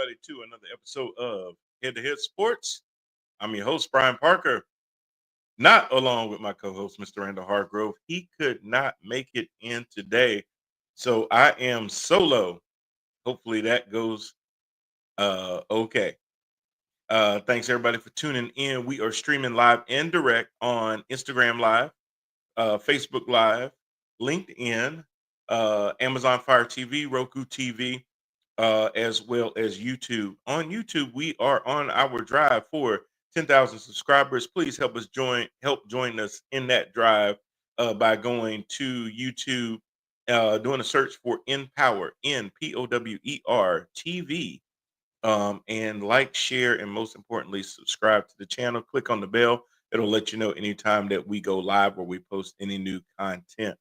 everybody to another episode of Head to Head Sports. I'm your host, Brian Parker, not along with my co host, Mr. Randall Hargrove. He could not make it in today. So I am solo. Hopefully that goes okay. Thanks everybody for tuning in. We are streaming live and direct on Instagram Live, Facebook Live, LinkedIn, Amazon Fire TV, Roku TV, as well as YouTube. On YouTube, we are on our drive for 10,000 subscribers. Please help join us in that drive by going to YouTube, doing a search for Empower, NPOWER TV, and like, share, and most importantly, subscribe to the channel. Click on the bell. It'll let you know anytime that we go live or we post any new content.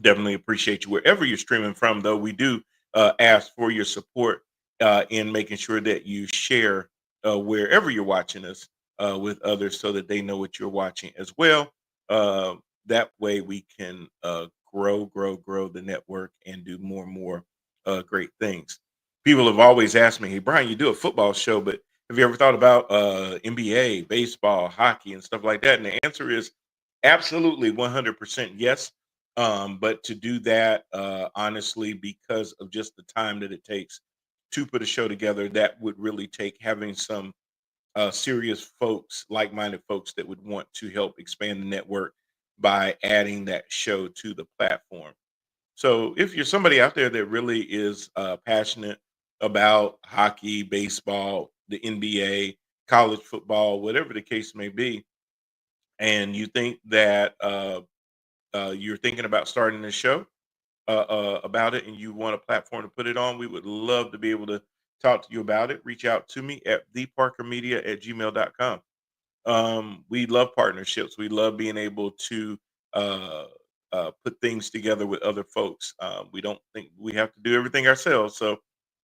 Definitely appreciate you wherever you're streaming from, though. We do ask for your support in making sure that you share wherever you're watching us with others so that they know what you're watching as well. Uh, that way we can grow the network and do more and more great things. People have always asked me, hey, Brian, you do a football show, but have you ever thought about NBA, baseball, hockey, and stuff like that? And the answer is absolutely 100% yes. But to do that, honestly, because of just the time that it takes to put a show together, that would really take having some serious folks, like-minded folks that would want to help expand the network by adding that show to the platform. So if you're somebody out there that really is passionate about hockey, baseball, the NBA, college football, whatever the case may be, and you think that you're thinking about starting a show about it and you want a platform to put it on, we would love to be able to talk to you about it. Reach out to me at theparkermedia@gmail.com. We love partnerships. We love being able to uh, put things together with other folks. We don't think we have to do everything ourselves. So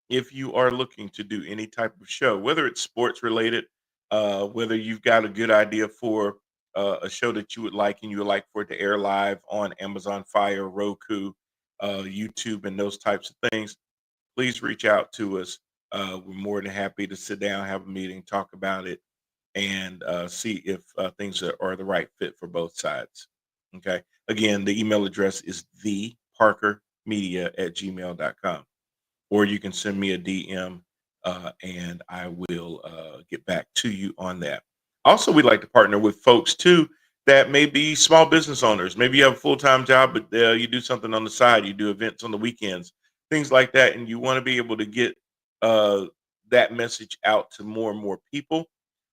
if you are looking to do any type of show, whether it's sports related, whether you've got a good idea for a show that you would like and you would like for it to air live on Amazon Fire, Roku, YouTube, and those types of things, please reach out to us. We're more than happy to sit down, have a meeting, talk about it, and see if things are the right fit for both sides. Okay. Again, the email address is theparkermedia@gmail.com, or you can send me a DM and I will get back to you on that. Also, we'd like to partner with folks too that may be small business owners. Maybe you have a full time job, but you do something on the side. You do events on the weekends, things like that, and you want to be able to get uh, that message out to more and more people.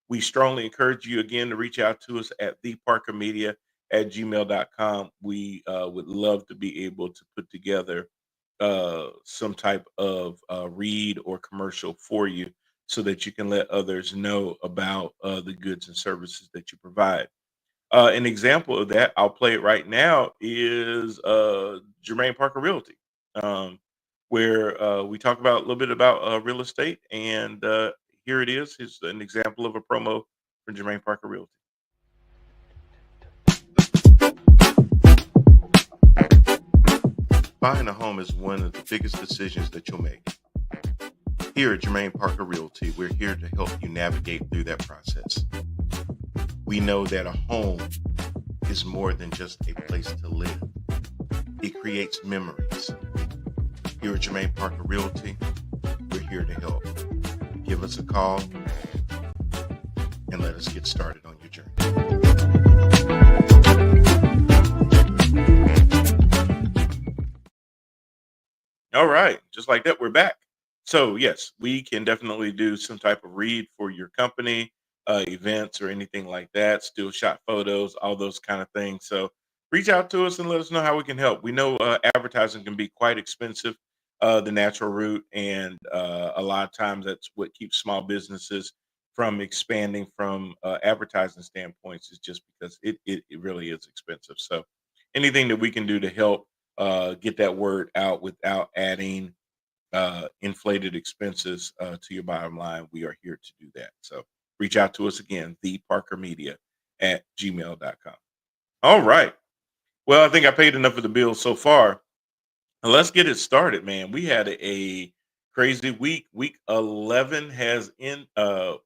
We strongly encourage you again to reach out to us at theparkermedia@gmail.com. We would love to be able to put together some type of read or commercial for you so that you can let others know about the goods and services that you provide. An example of that, I'll play it right now, is Jermaine Parker Realty, um, where we talk about a little bit about real estate. And here it is. It's an example of a promo for Jermaine Parker Realty. Buying a home is one of the biggest decisions that you'll make. Here at Jermaine Parker Realty, we're here to help you navigate through that process. We know that a home is more than just a place to live. It creates memories. Here at Jermaine Parker Realty, we're here to help. Give us a call and let us get started on your journey. All right, just like that, we're back. So yes, we can definitely do some type of read for your company, events, or anything like that. Still shot photos, all those kind of things. So reach out to us and let us know how we can help. We know advertising can be quite expensive, the natural route, and a lot of times that's what keeps small businesses from expanding from advertising standpoints, is just because it really is expensive. So anything that we can do to help get that word out without adding inflated expenses to your bottom line, we are here to do that. So reach out to us again, theparkermedia@gmail.com. All right. Well, I think I paid enough of the bills so far. Let's get it started, man. We had a Crazy week. Week 11 has ended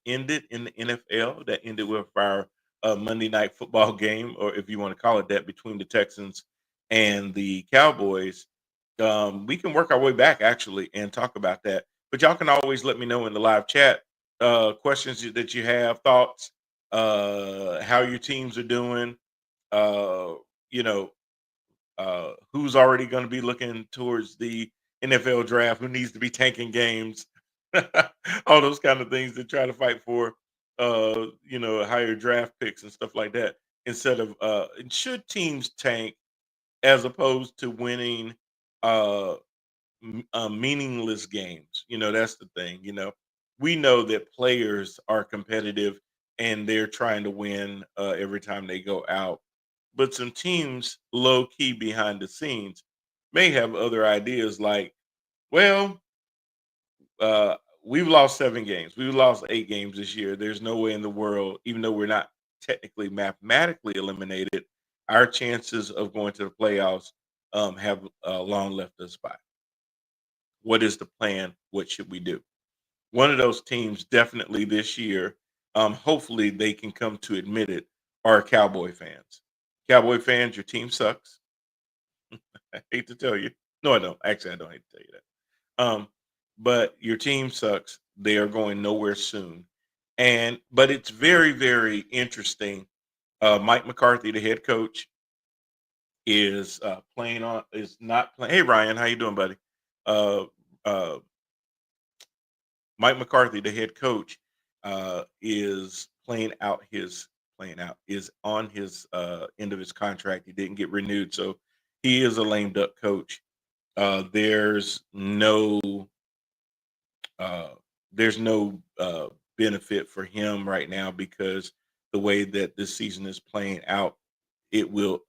in the NFL. That ended with our Monday night football game, or if you want to call it that, between the Texans and the Cowboys. We can work our way back actually and talk about that. But y'all can always let me know in the live chat questions that you have, thoughts, how your teams are doing. Uh, you know, who's already going to be looking towards the NFL draft, who needs to be tanking games, all those kind of things to try to fight for, higher draft picks and stuff like that. Instead of should teams tank as opposed to winning uh, meaningless games? That's the thing. We know that players are competitive and they're trying to win every time they go out, but some teams low key behind the scenes may have other ideas like, well, uh, we've lost 7 games. We've lost 8 games this year. There's no way in the world, even though we're not technically mathematically eliminated, our chances of going to the playoffs have long left us by. What is the plan? What should we do? One of those teams definitely this year, hopefully they can come to admit it, are Cowboy fans. Cowboy fans, your team sucks. I hate to tell you. No, I don't. Actually, I don't hate to tell you that. But your team sucks. They are going nowhere soon. But it's very, very interesting. Mike McCarthy, the head coach, is not playing. Hey Ryan, how you doing, buddy? Uh, uh, Mike McCarthy, the head coach, is playing out is on his end of his contract. He didn't get renewed, so he is a lame duck coach. There's no uh, benefit for him right now because the way that this season is playing out, it will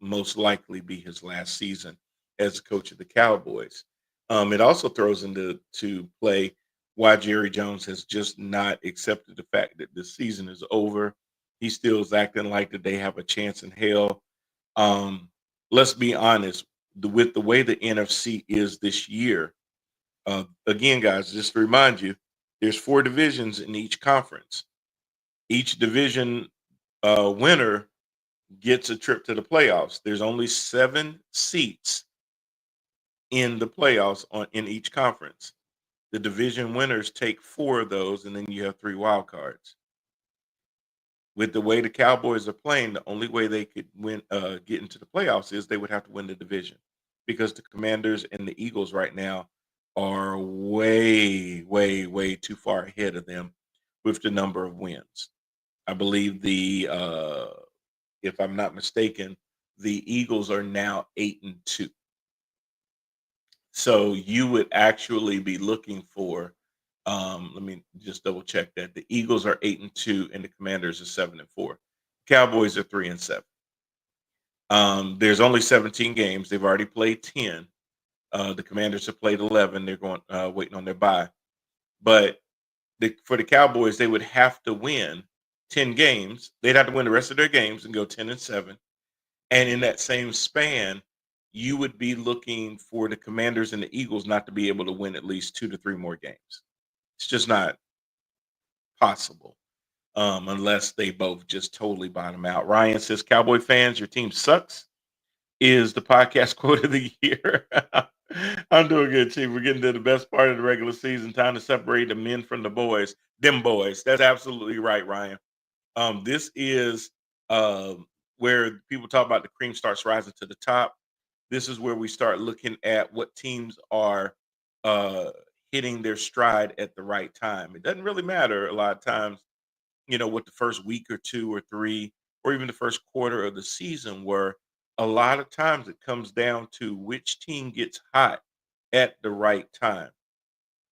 most likely be his last season as a coach of the Cowboys. It also throws into play why Jerry Jones has just not accepted the fact that the season is over. He still is acting like that they have a chance in hell. Um, let's be honest, with the way the NFC is this year, again, guys, just to remind you, there's 4 divisions in each conference. Each division winner gets a trip to the playoffs. There's only 7 seats in the playoffs in each conference. The division winners take 4 of those, and then you have 3 wild cards. With the way the Cowboys are playing, the only way they could get into the playoffs is they would have to win the division, because the Commanders and the Eagles right now are way, way, way too far ahead of them with the number of wins. I believe if I'm not mistaken, the Eagles are now 8-2. So you would actually be looking for, let me just double check that. The Eagles are 8-2 and the Commanders are 7-4. Cowboys are 3-7. There's only 17 games. They've already played 10. The Commanders have played 11. They're going waiting on their bye. But for the Cowboys, they would have to win 10 games. They'd have to win the rest of their games and go 10-7. And in that same span, you would be looking for the Commanders and the Eagles not to be able to win at least 2 to 3 more games. It's just not possible, unless they both just totally bottom out. Ryan says, Cowboy fans, your team sucks is the podcast quote of the year. I'm doing good, Chief. We're getting to the best part of the regular season. Time to separate the men from the boys. Them boys. That's absolutely right, Ryan. This is where people talk about the cream starts rising to the top. This is where we start looking at what teams are uh, hitting their stride at the right time. It doesn't really matter a lot of times, what the first week or 2 or 3 or even the first quarter of the season were. A lot of times it comes down to which team gets hot at the right time.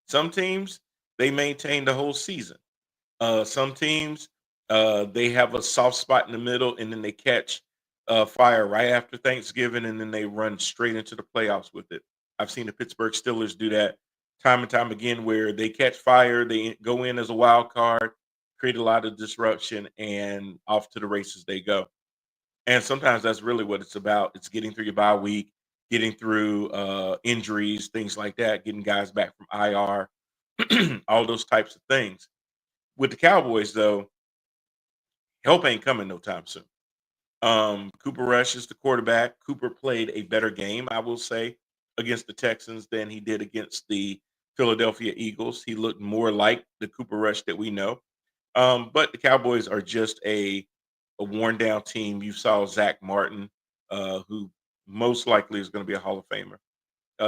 Some teams, they maintain the whole season. Some teams, they have a soft spot in the middle and then they catch fire right after Thanksgiving and then they run straight into the playoffs with it. I've seen the Pittsburgh Steelers do that time and time again, where they catch fire, they go in as a wild card, create a lot of disruption, and off to the races they go. And sometimes that's really what it's about. It's getting through your bye week, getting through injuries, things like that, getting guys back from IR, all those types of things. With the Cowboys, though, help ain't coming no time soon. Cooper Rush is the quarterback. Cooper played a better game, I will say, against the Texans than he did against the Philadelphia Eagles. He looked more like the Cooper Rush that we know. But the Cowboys are just a worn down team. You saw Zach Martin, who most likely is going to be a Hall of Famer,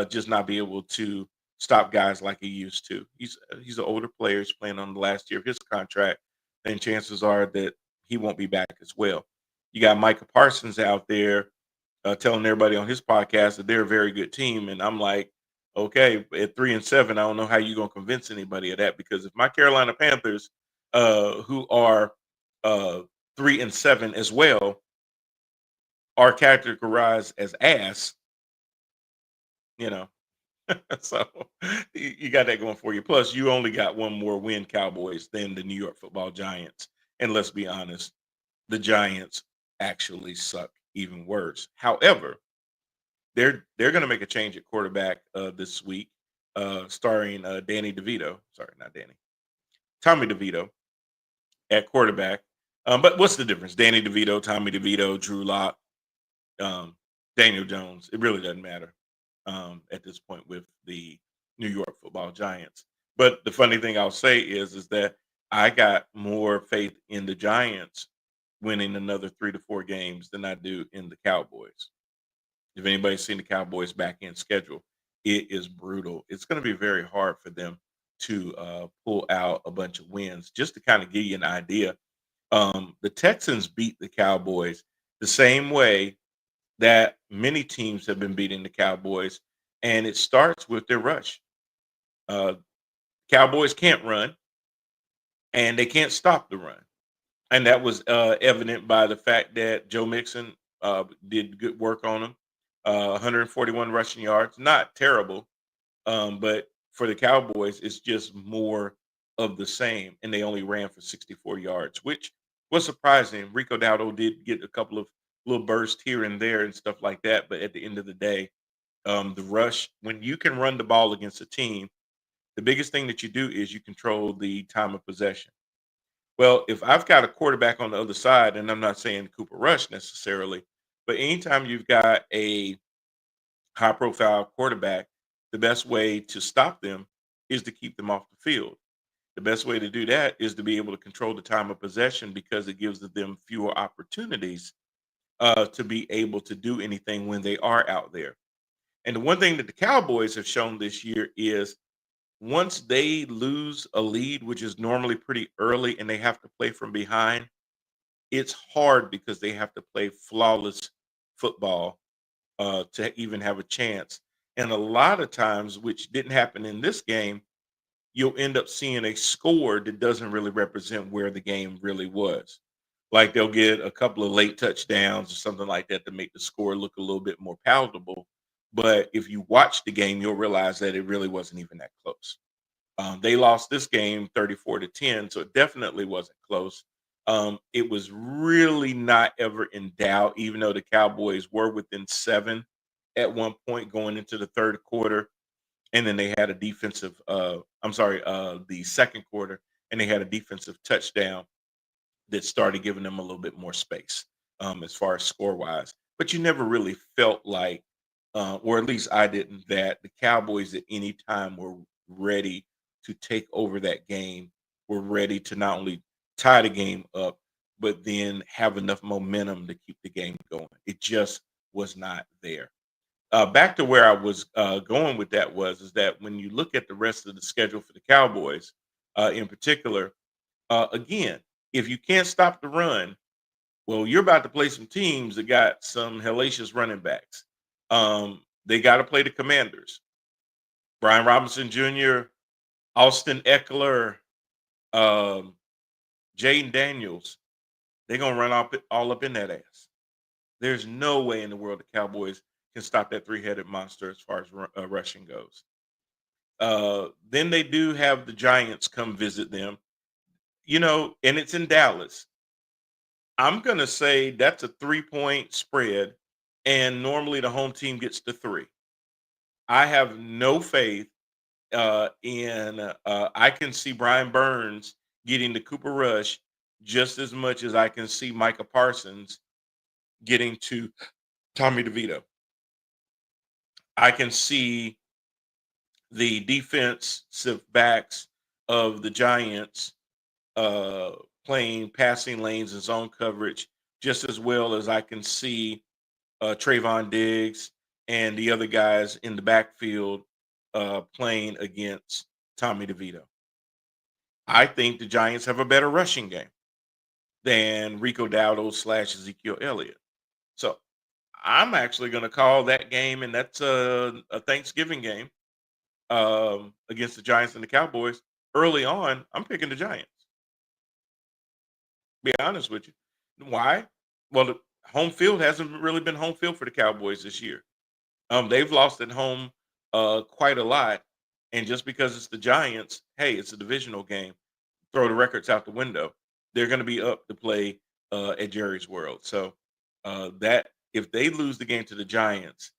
just not be able to stop guys like he used to. He's an older player. He's playing on the last year of his contract, and chances are that he won't be back as well. You got Micah Parsons out there telling everybody on his podcast that they're a very good team, and I'm like, okay, at 3-7, I don't know how you're gonna convince anybody of that because if my Carolina Panthers, who are 3-7 as well, are categorized as ass, you know, so you got that going for you. Plus, you only got one more win, Cowboys, than the New York Football Giants. And let's be honest, the Giants actually suck even worse. However, they're going to make a change at quarterback this week, starring Danny DeVito. Sorry, not Danny, Tommy DeVito at quarterback. But what's the difference? Danny DeVito, Tommy DeVito, Drew Lock, um, Daniel Jones. It really doesn't matter at this point with the New York Football Giants. But the funny thing I'll say is that I got more faith in the Giants winning another 3 to 4 games than I do in the Cowboys. If anybody's seen the Cowboys back end schedule, it is brutal. It's going to be very hard for them to pull out a bunch of wins. Just to kind of give you an idea, the Texans beat the Cowboys the same way that many teams have been beating the Cowboys, and it starts with their rush. Uh, Cowboys can't run, and they can't stop the run, and that was evident by the fact that Joe Mixon did good work on them. 141 rushing yards, not terrible, but for the Cowboys, it's just more of the same, and they only ran for 64 yards, which was surprising. Rico Dowdle did get a couple of little bursts here and there and stuff like that, but at the end of the day, the rush, when you can run the ball against a team, the biggest thing that you do is you control the time of possession. Well, if I've got a quarterback on the other side, and I'm not saying Cooper Rush necessarily, but anytime you've got a high profile quarterback, the best way to stop them is to keep them off the field. The best way to do that is to be able to control the time of possession because it gives them fewer opportunities to be able to do anything when they are out there. And the one thing that the Cowboys have shown this year is once they lose a lead, which is normally pretty early, and they have to play from behind, it's hard because they have to play flawless football to even have a chance. And a lot of times, which didn't happen in this game, you'll end up seeing a score that doesn't really represent where the game really was. Like they'll get a couple of late touchdowns or something like that to make the score look a little bit more palatable. But if you watch the game, you'll realize that it really wasn't even that close. They lost this game 34-10, so it definitely wasn't close. It was really not ever in doubt, even though the Cowboys were within 7 at one point going into the third quarter. And then they had a defensive, I'm sorry, the second quarter, and they had a defensive touchdown that started giving them a little bit more space as far as score wise. But you never really felt like, or at least I didn't, that the Cowboys at any time were ready to take over that game, were ready to not only tie the game up, but then have enough momentum to keep the game going. It just was not there. Back to where I was going with that was is that when you look at the rest of the schedule for the Cowboys, in particular, again, if you can't stop the run, well, you're about to play some teams that got some hellacious running backs. They got to play the Commanders. Brian Robinson Jr., Austin Eckler, um, Jaden Daniels. They're gonna run all up in that ass. There's no way in the world the Cowboys can stop that three-headed monster as far as rushing goes. Then they do have the Giants come visit them, and it's in Dallas. I'm gonna say that's a 3-point spread, and normally the home team gets the 3. I have no faith in. I can see Brian Burns getting to Cooper Rush just as much as I can see Micah Parsons getting to Tommy DeVito. I can see the defensive backs of the Giants uh, playing passing lanes and zone coverage just as well as I can see Trayvon Diggs and the other guys in the backfield playing against Tommy DeVito. I think the Giants have a better rushing game than Rico Dowdle / Ezekiel Elliott. So I'm actually going to call that game, and that's a Thanksgiving game against the Giants and the Cowboys. Early on, I'm picking the Giants. Be honest with you. Why? Well, the home field hasn't really been home field for the Cowboys this year. They've lost at home quite a lot, and just because it's the Giants, hey, it's a divisional game. Throw the records out the window. They're going to be up to play at Jerry's World. So that if they lose the game to the Giants,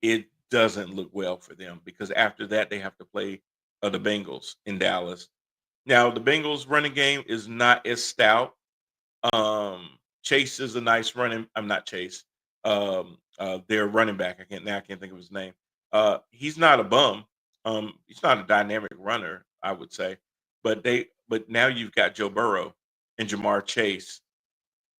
it doesn't look well for them because after that they have to play the Bengals in Dallas. Now the Bengals running game is not as stout. Chase is a nice running. I'm not Chase. Their running back. I can't think of his name. He's not a bum. He's not a dynamic runner, I would say. But now you've got Joe Burrow and Jamar Chase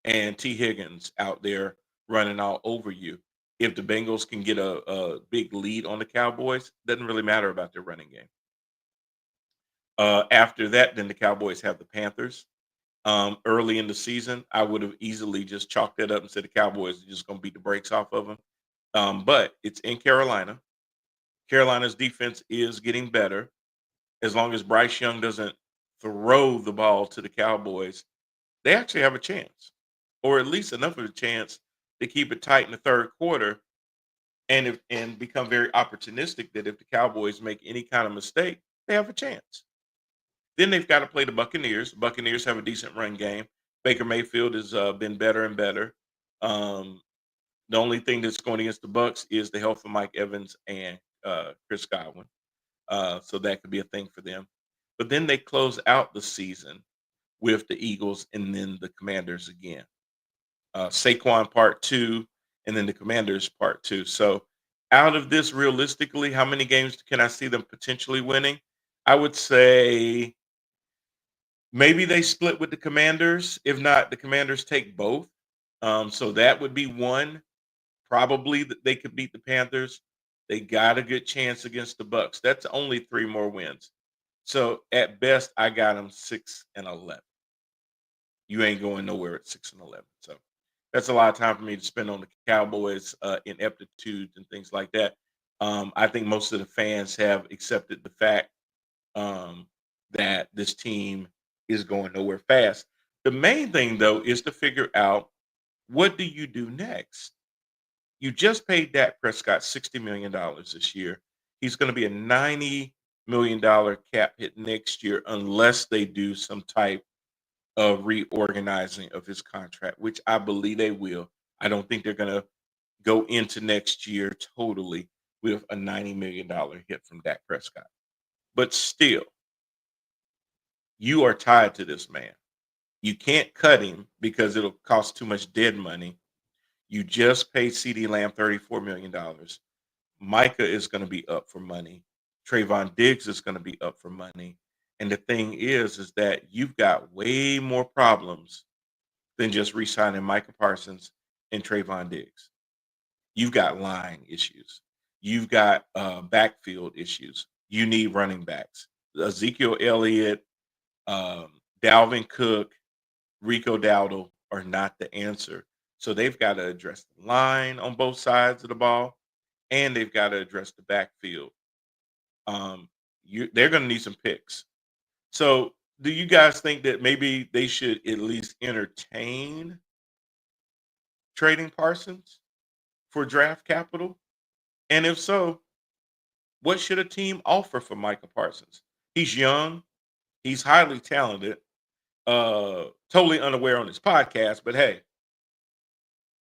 and T. Higgins out there running all over you. If the Bengals can get a big lead on the Cowboys, doesn't really matter about their running game. After that, then the Cowboys have the Panthers. Early in the season, I would have easily just chalked that up and said the Cowboys are just going to beat the brakes off of them. But it's in Carolina. Carolina's defense is getting better. As long as Bryce Young doesn't throw the ball to the Cowboys, they actually have a chance, or at least enough of a chance to keep it tight in the third quarter, and become very opportunistic that if the Cowboys make any kind of mistake, they have a chance. Then they've got to play the Buccaneers. The Buccaneers have a decent run game. Baker Mayfield has been better and better. Um, the only thing that's going against the Bucks is the health of Mike Evans and Chris Godwin. So that could be a thing for them. But then they close out the season with the Eagles and then the Commanders again. Saquon part 2 and then the Commanders part 2. So out of this, realistically, how many games can I see them potentially winning? I would say maybe they split with the Commanders. If not, the Commanders take both. So that would be one. Probably that they could beat the Panthers. They got a good chance against the Bucks. That's only 3 more wins. So at best, I got them 6-11. You ain't going nowhere at 6-11. So that's a lot of time for me to spend on the Cowboys ineptitude and things like that. I think most of the fans have accepted the fact that this team is going nowhere fast. The main thing, though, is to figure out what do you do next. You just paid Dak Prescott $60 million this year. He's going to be a $90 million cap hit next year unless they do some type of reorganizing of his contract, which I believe they will. I don't think they're going to go into next year totally with a $90 million hit from Dak Prescott. But still, you are tied to this man. You can't cut him because it'll cost too much dead money. You just paid CeeDee Lamb $34 million. Micah is going to be up for money. Trayvon Diggs is going to be up for money. And the thing is that you've got way more problems than just re-signing Micah Parsons and Trayvon Diggs. You've got line issues. You've got backfield issues. You need running backs. Ezekiel Elliott, Dalvin Cook, Rico Dowdle are not the answer. So they've got to address the line on both sides of the ball, and they've got to address the backfield. They're going to need some picks. So do you guys think that maybe they should at least entertain trading Parsons for draft capital? And if so, what should a team offer for Micah Parsons? He's young. He's highly talented. Totally unaware on his podcast, but hey,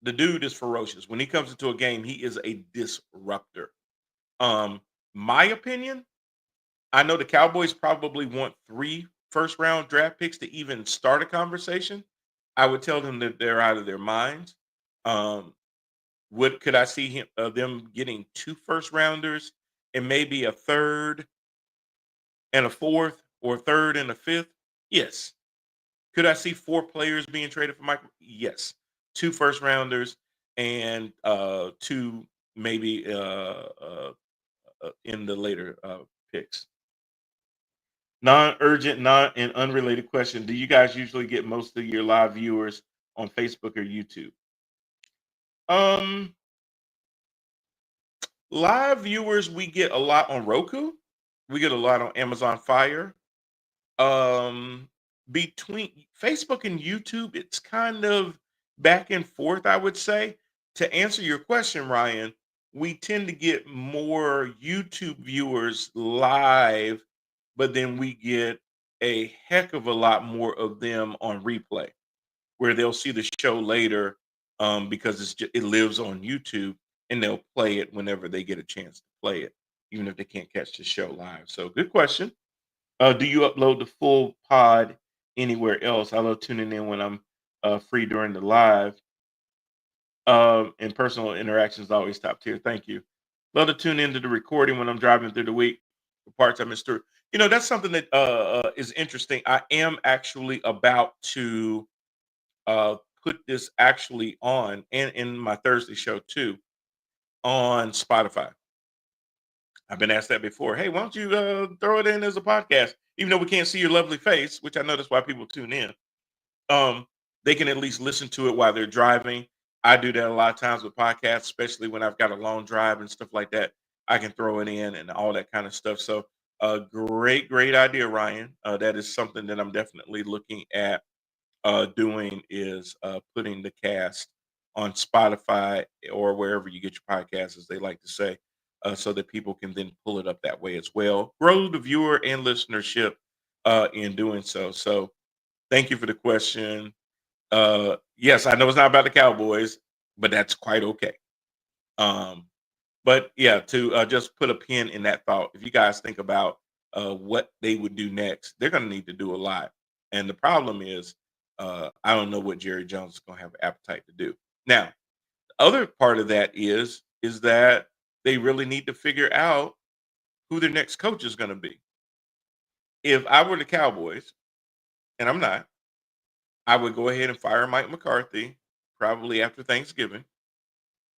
the dude is ferocious. When he comes into a game, he is a disruptor. Um, my opinion, I know the Cowboys probably want 3 first round draft picks to even start a conversation. I would tell them that they're out of their minds. Um, what could I see them getting 2 first rounders and maybe a third and a fourth, or a third and a fifth? Yes. Could I see 4 players being traded for Michael? Yes. 2 first rounders and 2 maybe in the later picks. Non-urgent, non and unrelated question. Do you guys usually get most of your live viewers on Facebook or YouTube? Um, Live viewers, we get a lot on Roku. We get a lot on Amazon Fire. Um, Between Facebook and YouTube, it's kind of back and forth, I would say. To answer your question, Ryan, we tend to get more YouTube viewers live, but then we get a heck of a lot more of them on replay, where they'll see the show later, because it lives on YouTube, and they'll play it whenever they get a chance to play it, even if they can't catch the show live. So, good question. Do you upload the full pod anywhere else? I love tuning in when I'm free during the live. And personal interactions always top tier. Thank you. Love to tune into the recording when I'm driving through the week. The parts I missed through. That's something that is interesting. I am actually about to uh, put this actually on, and in my Thursday show too, on Spotify. I've been asked that before. Hey, why don't you throw it in as a podcast? Even though we can't see your lovely face, which I know that's why people tune in. Um, they can at least listen to it while they're driving. I do that a lot of times with podcasts, especially when I've got a long drive and stuff like that. I can throw it in and all that kind of stuff. So, great idea, Ryan. That is something that I'm definitely looking at doing, is putting the cast on Spotify or wherever you get your podcasts, as they like to say, so that people can then pull it up that way as well. Grow the viewer and listenership in doing so. So, thank you for the question. Yes, I know it's not about the Cowboys, but that's quite okay. Um, but yeah, to just put a pin in that thought, if you guys think about what they would do next, they're going to need to do a lot. And the problem is, I don't know what Jerry Jones is going to have appetite to do. Now, the other part of that is that they really need to figure out who their next coach is going to be. If I were the Cowboys, and I'm not, I would go ahead and fire Mike McCarthy probably after Thanksgiving,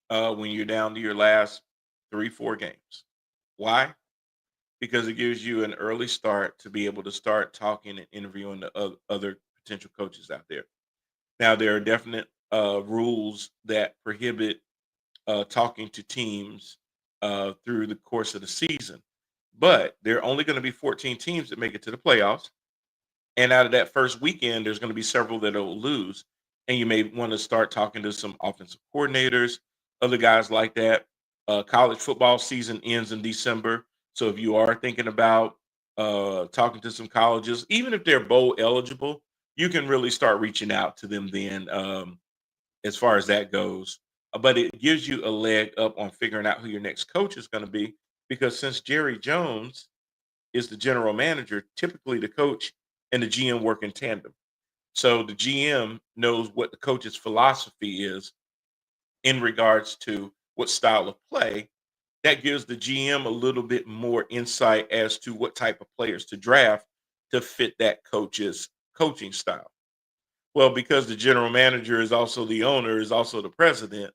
when you're down to your last 3, 4 games. Why? Because it gives you an early start to be able to start talking and interviewing the other potential coaches out there. Now, there are definite rules that prohibit talking to teams through the course of the season, but there are only going to be 14 teams that make it to the playoffs. And out of that first weekend, there's going to be several that will lose. And you may want to start talking to some offensive coordinators, other guys like that. College football season ends in December. So if you are thinking about talking to some colleges, even if they're bowl eligible, you can really start reaching out to them then, as far as that goes. But it gives you a leg up on figuring out who your next coach is going to be, because since Jerry Jones is the general manager, typically the coach and the GM work in tandem. So the GM knows what the coach's philosophy is in regards to what style of play. That gives the GM a little bit more insight as to what type of players to draft to fit that coach's coaching style. Well, because the general manager is also the owner, is also the president,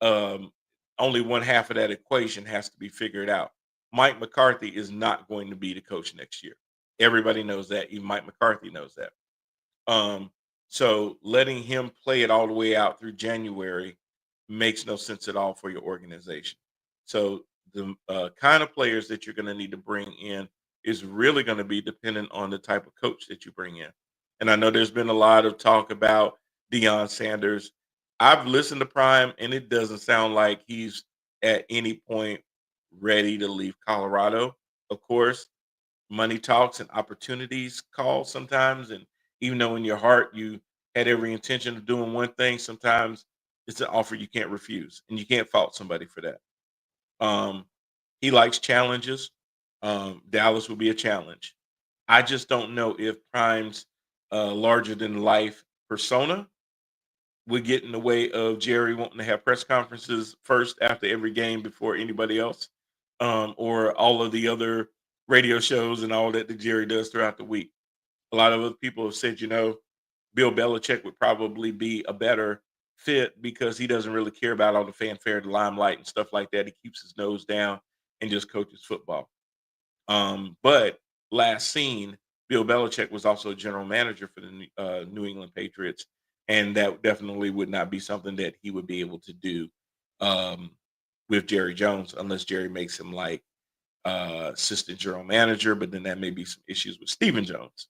um, only one half of that equation has to be figured out. Mike McCarthy is not going to be the coach next year. Everybody knows that. Even Mike McCarthy knows that. Um, so letting him play it all the way out through January makes no sense at all for your organization. So the kind of players that you're going to need to bring in is really going to be dependent on the type of coach that you bring in. And I know there's been a lot of talk about Deion Sanders. I've listened to Prime, and it doesn't sound like he's at any point ready to leave Colorado. Of course, money talks and opportunities call sometimes. And even though in your heart you had every intention of doing one thing, sometimes It's an offer you can't refuse, and you can't fault somebody for that. Um, he likes challenges. Dallas will be a challenge. I just don't know if Prime's larger than life persona would get in the way of Jerry wanting to have press conferences first after every game before anybody else, or all of the other radio shows and all that Jerry does throughout the week. A lot of other people have said, Bill Belichick would probably be a better fit because he doesn't really care about all the fanfare, the limelight, and stuff like that. He keeps his nose down and just coaches football. But last seen, Bill Belichick was also a general manager for the New England Patriots, and that definitely would not be something that he would be able to do um, with Jerry Jones unless Jerry makes him like assistant general manager. But then that may be some issues with Stephen Jones.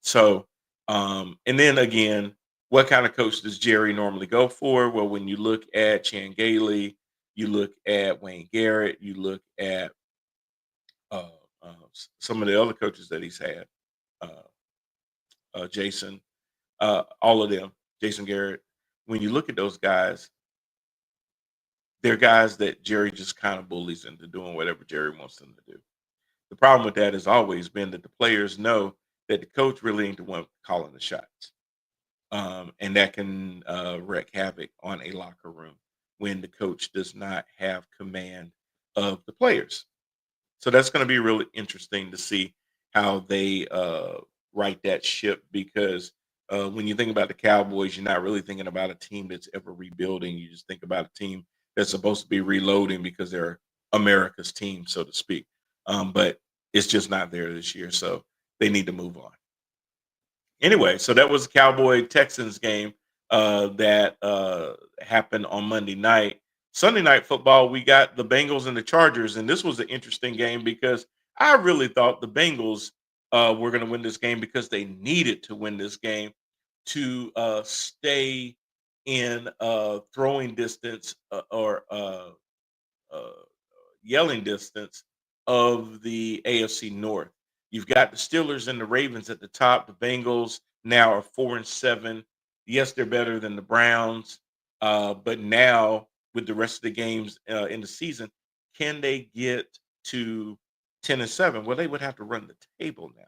So, and then again, what kind of coach does Jerry normally go for? Well, when you look at Chan Gailey, you look at Wayne Garrett, you look at uh, some of the other coaches that he's had, uh, Jason, all of them, Jason Garrett. When you look at those guys, they're guys that Jerry just kind of bullies into doing whatever Jerry wants them to do. The problem with that has always been that the players know that the coach really ain't the one calling the shots. And that can wreak havoc on a locker room when the coach does not have command of the players. So that's going to be really interesting to see how they right that ship because when you think about the Cowboys, you're not really thinking about a team that's ever rebuilding. You just think about a team that's supposed to be reloading because they're America's team, so to speak. But it's just not there this year, so they need to move on. Anyway, so that was the Cowboy Texans game that happened on Monday night. Sunday night football, we got the Bengals and the Chargers, and this was an interesting game because I really thought the Bengals were going to win this game because they needed to win this game to stay in throwing distance or yelling distance of the AFC North. You've got the Steelers and the Ravens at the top. The Bengals now are 4-7. Yes, they're better than the Browns, but now with the rest of the games in the season, can they get to 10-7? Well, they would have to run the table now.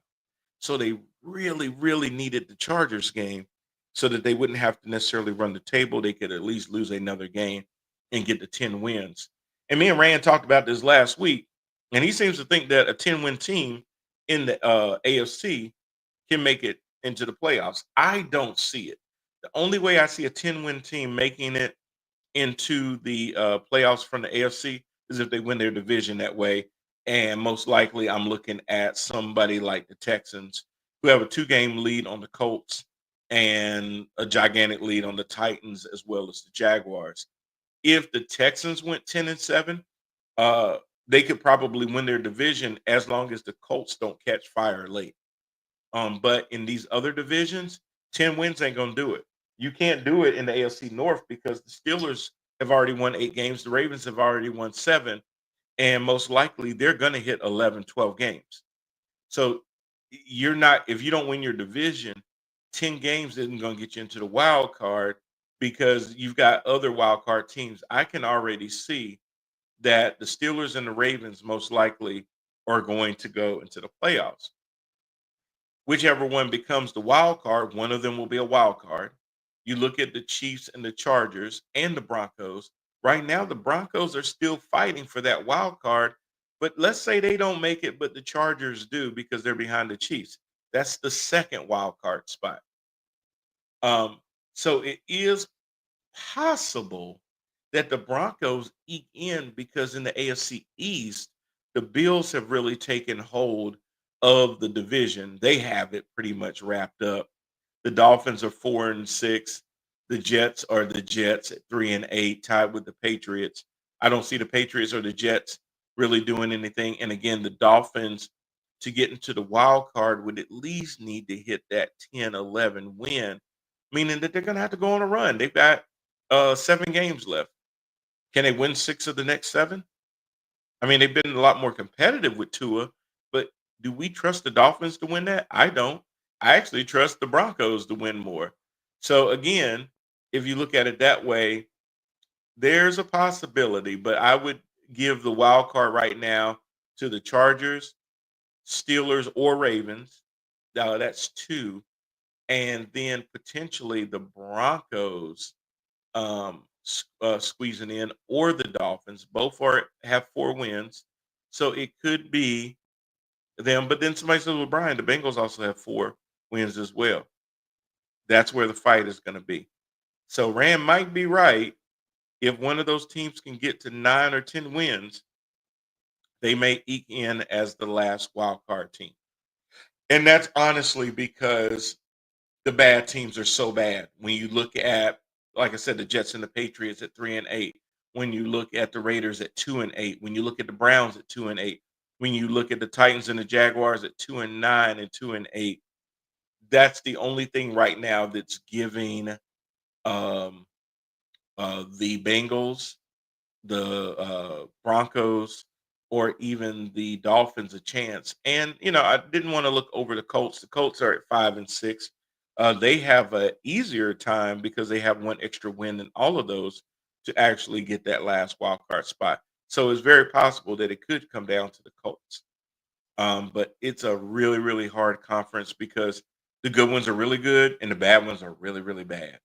So they really, really needed the Chargers game so that they wouldn't have to necessarily run the table. They could at least lose another game and get to 10 wins. And me and Rand talked about this last week, and he seems to think that a 10-win team in the AFC can make it into the playoffs. I don't see it. The only way I see a 10-win team making it into the playoffs from the AFC is if they win their division that way. And most likely, I'm looking at somebody like the Texans, who have a 2-game lead on the Colts and a gigantic lead on the Titans as well as the Jaguars. If the Texans went 10-7, uh, they could probably win their division as long as the Colts don't catch fire late. But in these other divisions, 10 wins ain't gonna do it. You can't do it in the AFC North because the Steelers have already won 8 games, the Ravens have already won 7, and most likely they're gonna hit 11, 12 games. So you're not if you don't win your division, 10 games isn't gonna get you into the wild card because you've got other wild card teams. I can already see that the Steelers and the Ravens most likely are going to go into the playoffs. Whichever one becomes the wild card, one of them will be a wild card. You look at the Chiefs and the Chargers and the Broncos. Right now, the Broncos are still fighting for that wild card, but let's say they don't make it, but the Chargers do because they're behind the Chiefs. That's the second wild card spot. So it is possible that the Broncos eke in because in the AFC East, the Bills have really taken hold of the division. They have it pretty much wrapped up. The Dolphins are 4-6. The Jets are the Jets at 3-8, tied with the Patriots. I don't see the Patriots or the Jets really doing anything. And again, the Dolphins to get into the wild card would at least need to hit that 10-11 win, meaning that they're going to have to go on a run. They've got 7 games left. Can they win 6 of the next 7? I mean, they've been a lot more competitive with Tua, but do we trust the Dolphins to win that? I don't. I actually trust the Broncos to win more. So again, if you look at it that way, there's a possibility, but I would give the wild card right now to the Chargers, Steelers, or Ravens. That's two. And then potentially the Broncos squeezing in, or the Dolphins. Both have 4 wins. So it could be them. But then somebody says, well, Brian, the Bengals also have 4 wins as well. That's where the fight is going to be. So Rand might be right. If one of those teams can get to 9 or 10 wins, they may eke in as the last wild card team. And that's honestly because the bad teams are so bad. When you look at, like I said, the Jets and the Patriots at 3-8. When you look at the Raiders at 2-8. When you look at the Browns at 2-8. When you look at the Titans and the Jaguars at 2-9 and 2-8. That's the only thing right now that's giving um, the Bengals, the Broncos, or even the Dolphins a chance. And I didn't want to look over the Colts. The Colts are at 5-6. They have a easier time because they have one extra win than all of those to actually get that last wild card spot. So it's very possible that it could come down to the Colts. But it's a really, really hard conference because the good ones are really good and the bad ones are really, really bad.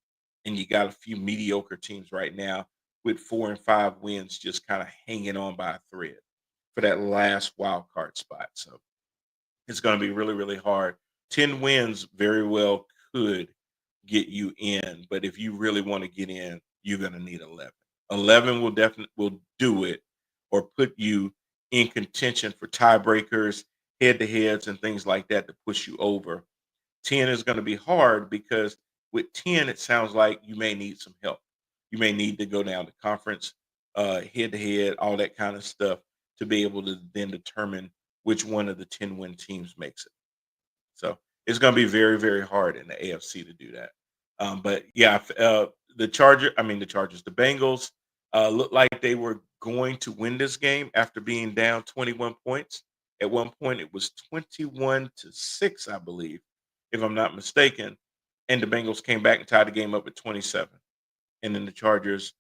And you got a few mediocre teams right now with 4 and 5 wins just kind of hanging on by a thread for that last wild card spot. So it's going to be really, really hard. 10 wins very well could get you in, but if you really want to get in, you're going to need 11. 11 will do it, or put you in contention for tiebreakers, head-to-heads, and things like that to push you over. 10 is going to be hard because with 10, it sounds like you may need some help. You may need to go down to conference, head-to-head, all that kind of stuff to be able to then determine which one of the 10-win teams makes it. So it's going to be very, very hard in the AFC to do that. But yeah, the Chargers, the Bengals looked like they were going to win this game after being down 21 points. At one point, it was 21-6, I believe, if I'm not mistaken. And the Bengals came back and tied the game up at 27. And then the Chargers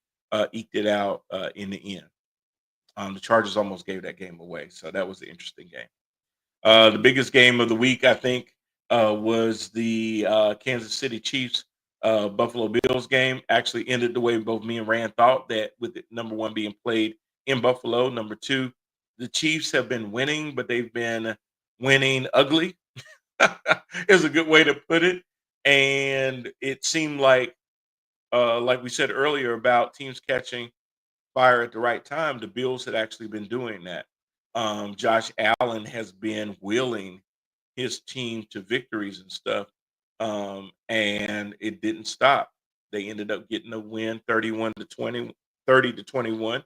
eked it out in the end. The Chargers almost gave that game away. So that was an interesting game. The biggest game of the week, I think, was the Kansas City Chiefs Buffalo Bills game. Actually ended the way both me and Rand thought, that with the number one being played in Buffalo. Number two, the Chiefs have been winning, but they've been winning ugly. Is a good way to put it. And it seemed like we said earlier about teams catching fire at the right time, the Bills had actually been doing that. Josh Allen has been willing his team to victories and stuff, and it didn't stop. They ended up getting a win, 31-20, 30-21.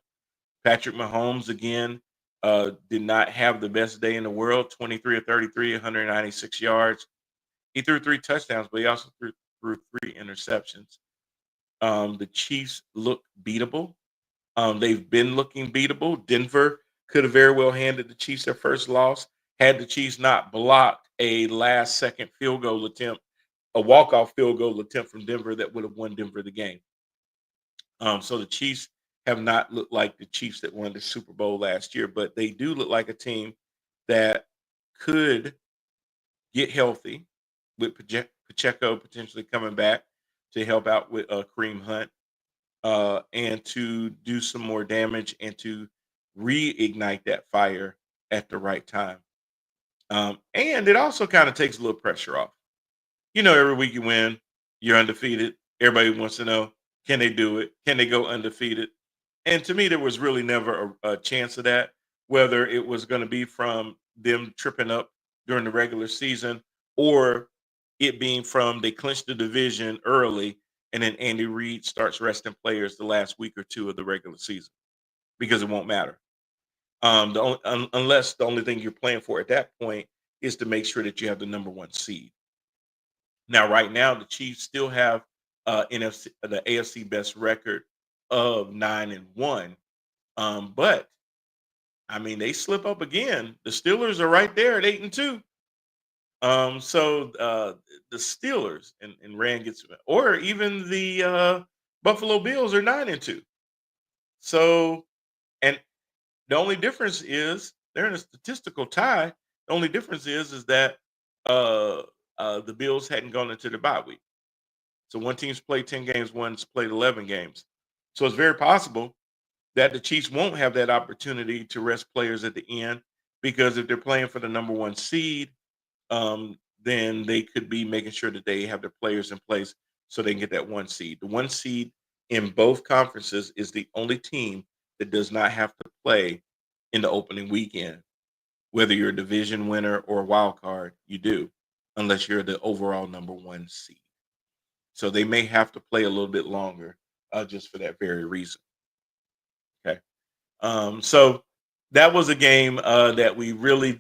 Patrick Mahomes again did not have the best day in the world. 23 of 33, 196 yards. He threw 3 touchdowns, but he also threw 3 interceptions. The Chiefs look beatable. They've been looking beatable. Denver could have very well handed the Chiefs their first loss had the Chiefs not blocked a last-second field goal attempt, a walk-off field goal attempt from Denver that would have won Denver the game. So the Chiefs have not looked like the Chiefs that won the Super Bowl last year, but they do look like a team that could get healthy with Pacheco potentially coming back to help out with Kareem Hunt. And to do some more damage and to reignite that fire at the right time. And it also kind of takes a little pressure off. Every week you win, you're undefeated. Everybody wants to know, can they do it? Can they go undefeated? And to me, there was really never a chance of that, whether it was going to be from them tripping up during the regular season or it being from they clinched the division early and then Andy Reid starts resting players the last week or two of the regular season because it won't matter. Unless the only thing you're playing for at that point is to make sure that you have the number one seed. Now, right now, the Chiefs still have the AFC best record of 9-1. But I mean, they slip up again. The Steelers are right there at 8-2. The Steelers and Rand gets, or even the Buffalo Bills are 9-2. So, and the only difference is they're in a statistical tie. The only difference is that uh, the Bills hadn't gone into the bye week. So one team's played 10 games, one's played 11 games. So it's very possible that the Chiefs won't have that opportunity to rest players at the end, because if they're playing for the number one seed, then they could be making sure that they have their players in place so they can get that one seed. The one seed in both conferences is the only team that does not have to play in the opening weekend. Whether you're a division winner or a wild card, you do, unless you're the overall number one seed. So they may have to play a little bit longer, just for that very reason. Okay. So that was a game that we really,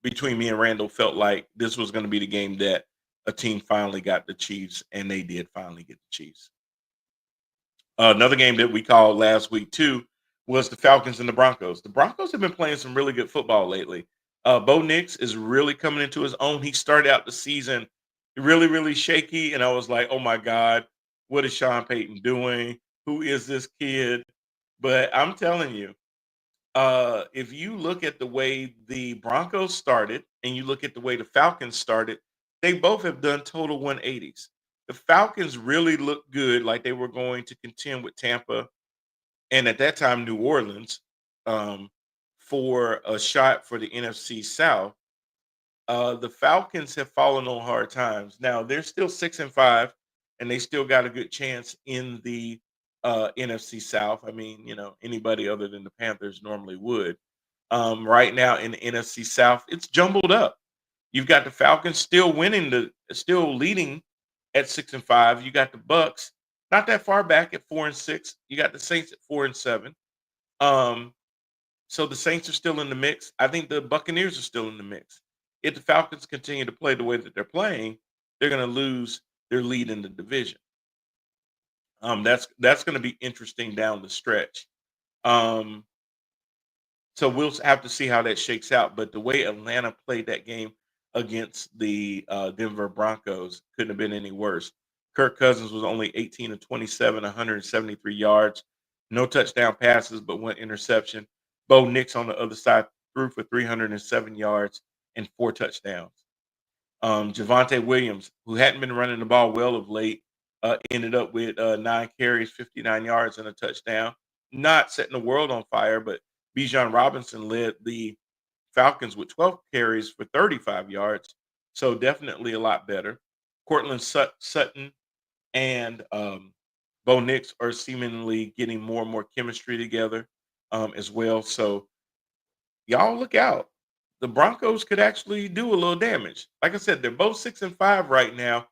between me and Randall, felt like this was going to be the game that a team finally got the Chiefs, and they did finally get the Chiefs. Another game that we called last week too was the Falcons and the Broncos. The Broncos have been playing some really good football lately. Bo Nix is really coming into his own. He started out the season really, really shaky, and I was like, "Oh my God, what is Sean Payton doing? Who is this kid?" But I'm telling you, if you look at the way the Broncos started and you look at the way the Falcons started, they both have done total 180s. The Falcons really looked good, like they were going to contend with Tampa and at that time New Orleans, um, for a shot for the NFC South. The Falcons have fallen on hard times. Now they're still 6-5, and they still got a good chance in the NFC South. I mean, anybody other than the Panthers normally would. Right now in the NFC South, it's jumbled up. You've got the Falcons still leading at 6-5. You got the Bucks not that far back at 4-6. You got the Saints at 4-7. Um, so the Saints are still in the mix. I think the Buccaneers are still in the mix. If the Falcons continue to play the way that they're playing, they're going to lose their lead in the division. That's going to be interesting down the stretch. Um, so we'll have to see how that shakes out. But the way Atlanta played that game against the Denver Broncos couldn't have been any worse. Kirk Cousins was only 18 of 27, 173 yards, no touchdown passes, but one interception. Bo Nix on the other side threw for 307 yards and four touchdowns. Javante Williams, who hadn't been running the ball well of late, ended up with 9 carries, 59 yards, and a touchdown. Not setting the world on fire, but Bijan Robinson led the Falcons with 12 carries for 35 yards. So definitely a lot better. Cortland Sutton and Bo Nix are seemingly getting more and more chemistry together, as well. So y'all look out. The Broncos could actually do a little damage. Like I said, they're both 6-5 right now.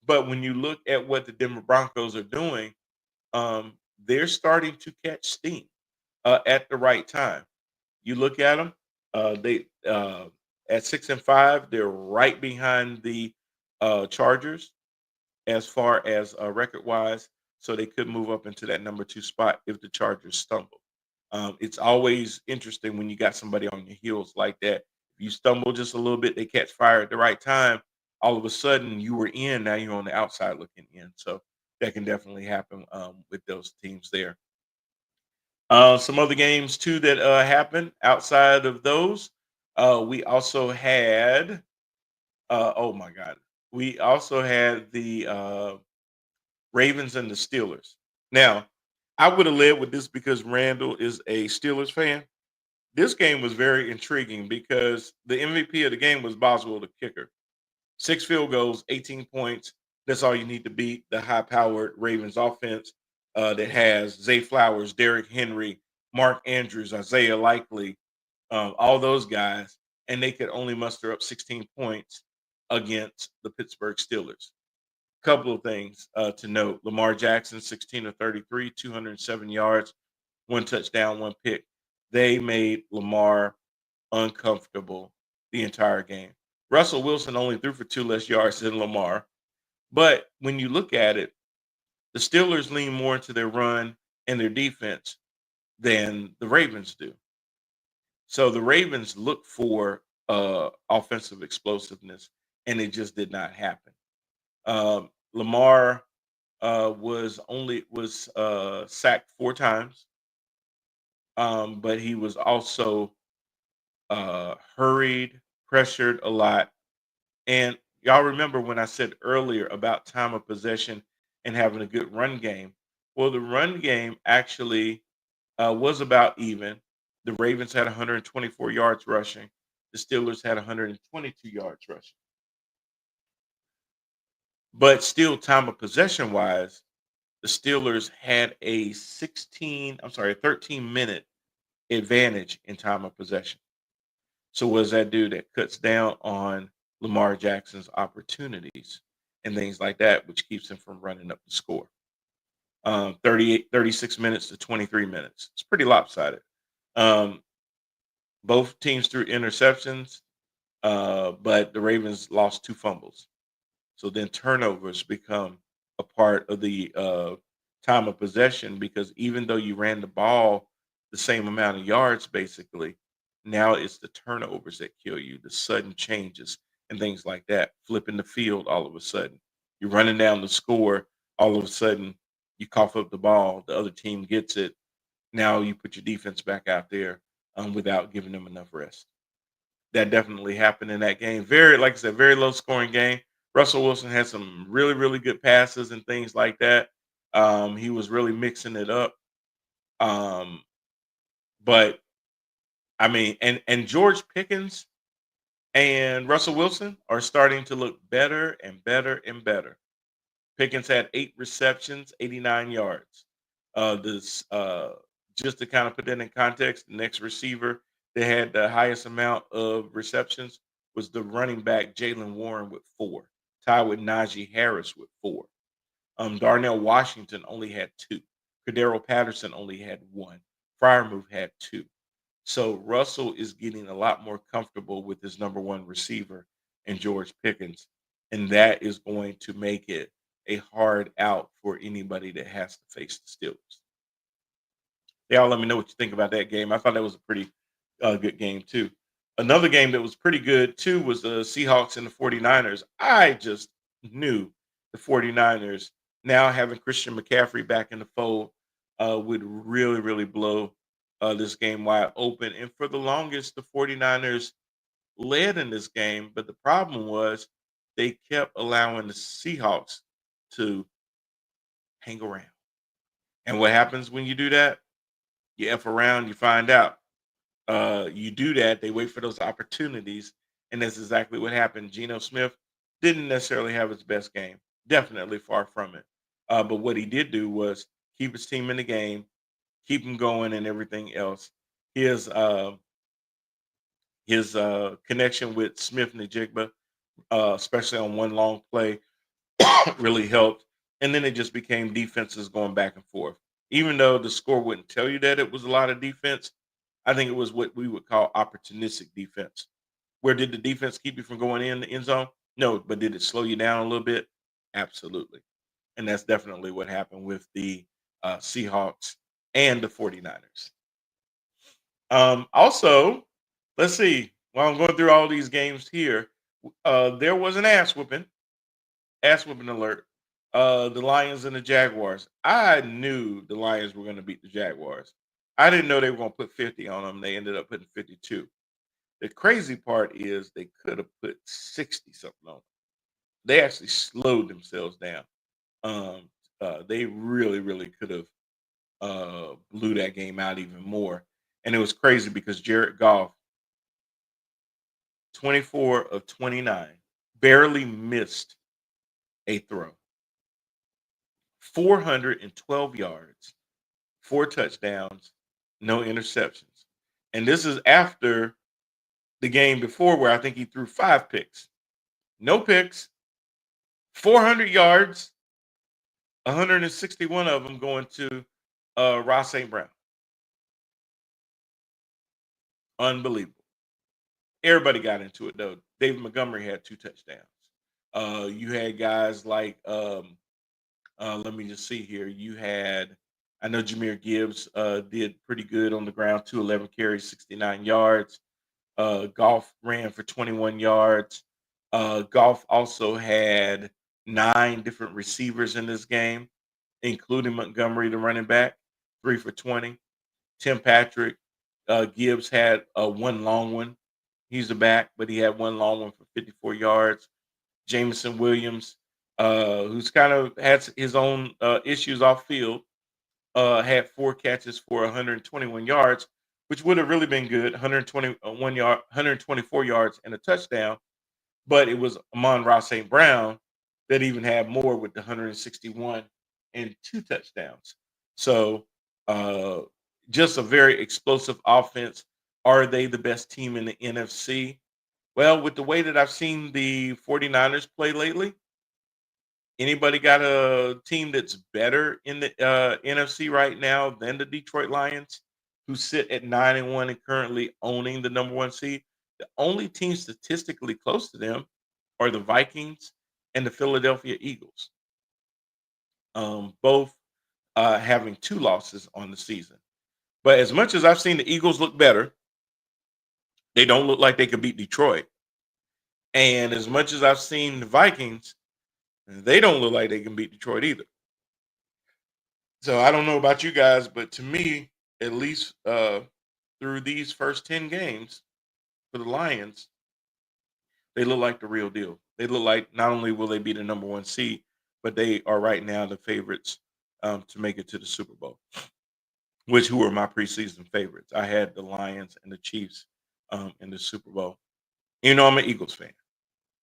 But when you look at what the Denver Broncos are doing, they're starting to catch steam at the right time. You look at them; they at 6-5, they're right behind the Chargers as far as record wise. So they could move up into that number two spot if the Chargers stumble. It's always interesting when you got somebody on your heels like that. If you stumble just a little bit, they catch fire at the right time. All of a sudden, you were in. Now you're on the outside looking in. So that can definitely happen with those teams there. Some other games too that happened outside of those. We also had. Oh my God, we also had the Ravens and the Steelers. Now, I would have led with this because Randall is a Steelers fan. This game was very intriguing because the MVP of the game was Boswell, the kicker. 6 field goals, 18 points. That's all you need to beat the high-powered Ravens offense that has Zay Flowers, Derrick Henry, Mark Andrews, Isaiah Likely, all those guys, and they could only muster up 16 points against the Pittsburgh Steelers. Couple of things to note: Lamar Jackson, 16 of 33, 207 yards, one touchdown, one pick. They made Lamar uncomfortable the entire game. Russell Wilson only threw for two less yards than Lamar. But when you look at it, the Steelers lean more into their run and their defense than the Ravens do. So the Ravens look for offensive explosiveness, and it just did not happen. Lamar was sacked 4 times, but he was also hurried, pressured a lot. And y'all remember when I said earlier about time of possession and having a good run game? Well, the run game actually was about even. The Ravens had 124 yards rushing. The Steelers had 122 yards rushing. But still, time of possession wise, the Steelers had a 13-minute advantage in time of possession. So what does that do? That cuts down on Lamar Jackson's opportunities and things like that, which keeps him from running up the score. 36 minutes to 23 minutes. It's pretty lopsided. Um, both teams threw interceptions, but the Ravens lost 2 fumbles. So then turnovers become a part of the time of possession because even though you ran the ball the same amount of yards, basically, now it's the turnovers that kill you, the sudden changes and things like that. Flipping the field all of a sudden. You're running down the score, all of a sudden you cough up the ball, the other team gets it. Now you put your defense back out there without giving them enough rest. That definitely happened in that game. Very, like I said, very low scoring game. Russell Wilson had some really, really good passes and things like that. He was really mixing it up. Um, but I mean, and George Pickens and Russell Wilson are starting to look better and better and better. Pickens had 8 receptions, 89 yards. This just to kind of put that in context, the next receiver that had the highest amount of receptions was the running back Jalen Warren with 4, tied with Najee Harris with 4. Darnell Washington only had 2. Cordero Patterson only had 1. Fryermuth had 2. So Russell is getting a lot more comfortable with his number one receiver and George Pickens, and that is going to make it a hard out for anybody that has to face the Steelers. Y'all let me know what you think about that game. I thought that was a pretty good game too. Another game that was pretty good too was the Seahawks and the 49ers. I just knew the 49ers now having Christian McCaffrey back in the fold would really, really blow this game wide open. And for the longest, the 49ers led in this game, but the problem was they kept allowing the Seahawks to hang around. And what happens when you do that? You F around, you find out. You do that, they wait for those opportunities, and that's exactly what happened. Geno Smith didn't necessarily have his best game, definitely far from it. But what he did do was keep his team in the game, keep him going, and everything else. His uh, his connection with Smith and Jigba, especially on one long play, really helped. And then it just became defenses going back and forth. Even though the score wouldn't tell you that it was a lot of defense, I think it was what we would call opportunistic defense. Where did the defense keep you from going in the end zone? No, but did it slow you down a little bit? Absolutely. And that's definitely what happened with the Seahawks and the 49ers. Also, let's see. While I'm going through all these games here, there was an ass whooping alert. The Lions and the Jaguars. I knew the Lions were going to beat the Jaguars. I didn't know they were going to put 50 on them. They ended up putting 52. The crazy part is they could have put 60 something on them. They actually slowed themselves down. Um, they really, really could have blew that game out even more. And it was crazy because Jared Goff, 24 of 29, barely missed a throw. 412 yards, 4 touchdowns, no interceptions. And this is after the game before where I think he threw 5 picks. No picks, 400 yards, 161 of them going to Ross St. Brown. Unbelievable. Everybody got into it though. David Montgomery had 2 touchdowns. You had guys like let me just see here. You had I know Jameer Gibbs did pretty good on the ground too, 11 carries, 69 yards. Goff ran for 21 yards. Goff also had 9 different receivers in this game, including Montgomery, the running back, 3 for 20. Tim Patrick, Gibbs had one long one. He's a back, but he had one long one for 54 yards. Jameson Williams, who's kind of had his own issues off field, had 4 catches for 121 yards, which would have really been good. 124 yards and a touchdown. But it was Amon-Ra St. Brown that even had more with the 161 and 2 touchdowns. So just a very explosive offense. Are they the best team in the NFC? Well, with the way that I've seen the 49ers play lately, anybody got a team that's better in the NFC right now than the Detroit Lions, who sit at 9-1 and currently owning the number 1 seed? The only team statistically close to them are the Vikings and the Philadelphia Eagles, both having 2 losses on the season. But as much as I've seen the Eagles look better, they don't look like they could beat Detroit. And as much as I've seen the Vikings, they don't look like they can beat Detroit either. So I don't know about you guys, but to me, at least through these first 10 games for the Lions, they look like the real deal. They look like not only will they be the number 1 seed, but they are right now the favorites to make it to the Super Bowl, who are my preseason favorites. I had the Lions and the Chiefs in the Super Bowl. You know, I'm an Eagles fan.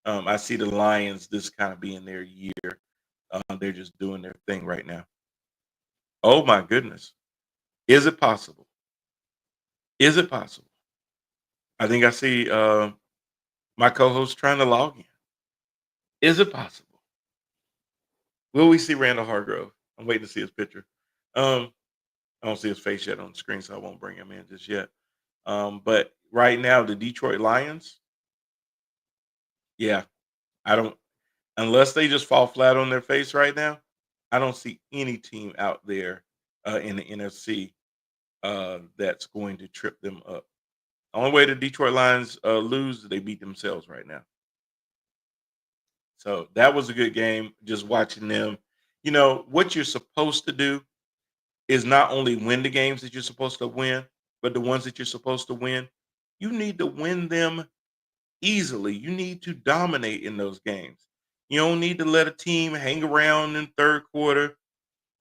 I see the Lions this kind of being their year. They're just doing their thing right now. Oh my goodness. Is it possible? Is it possible? I think I see my co-host trying to log in. Is it possible? Will we see Randall Hargrove? I'm waiting to see his picture. I don't see his face yet on the screen, so I won't bring him in just yet. But right now, the Detroit Lions, yeah, I don't, unless they just fall flat on their face right now, I don't see any team out there in the NFC that's going to trip them up. The only way the Detroit Lions lose, they beat themselves right now. So that was a good game, just watching them. You know, what you're supposed to do is not only win the games that you're supposed to win, but the ones that you're supposed to win, you need to win them easily. You need to dominate in those games. You don't need to let a team hang around in third quarter,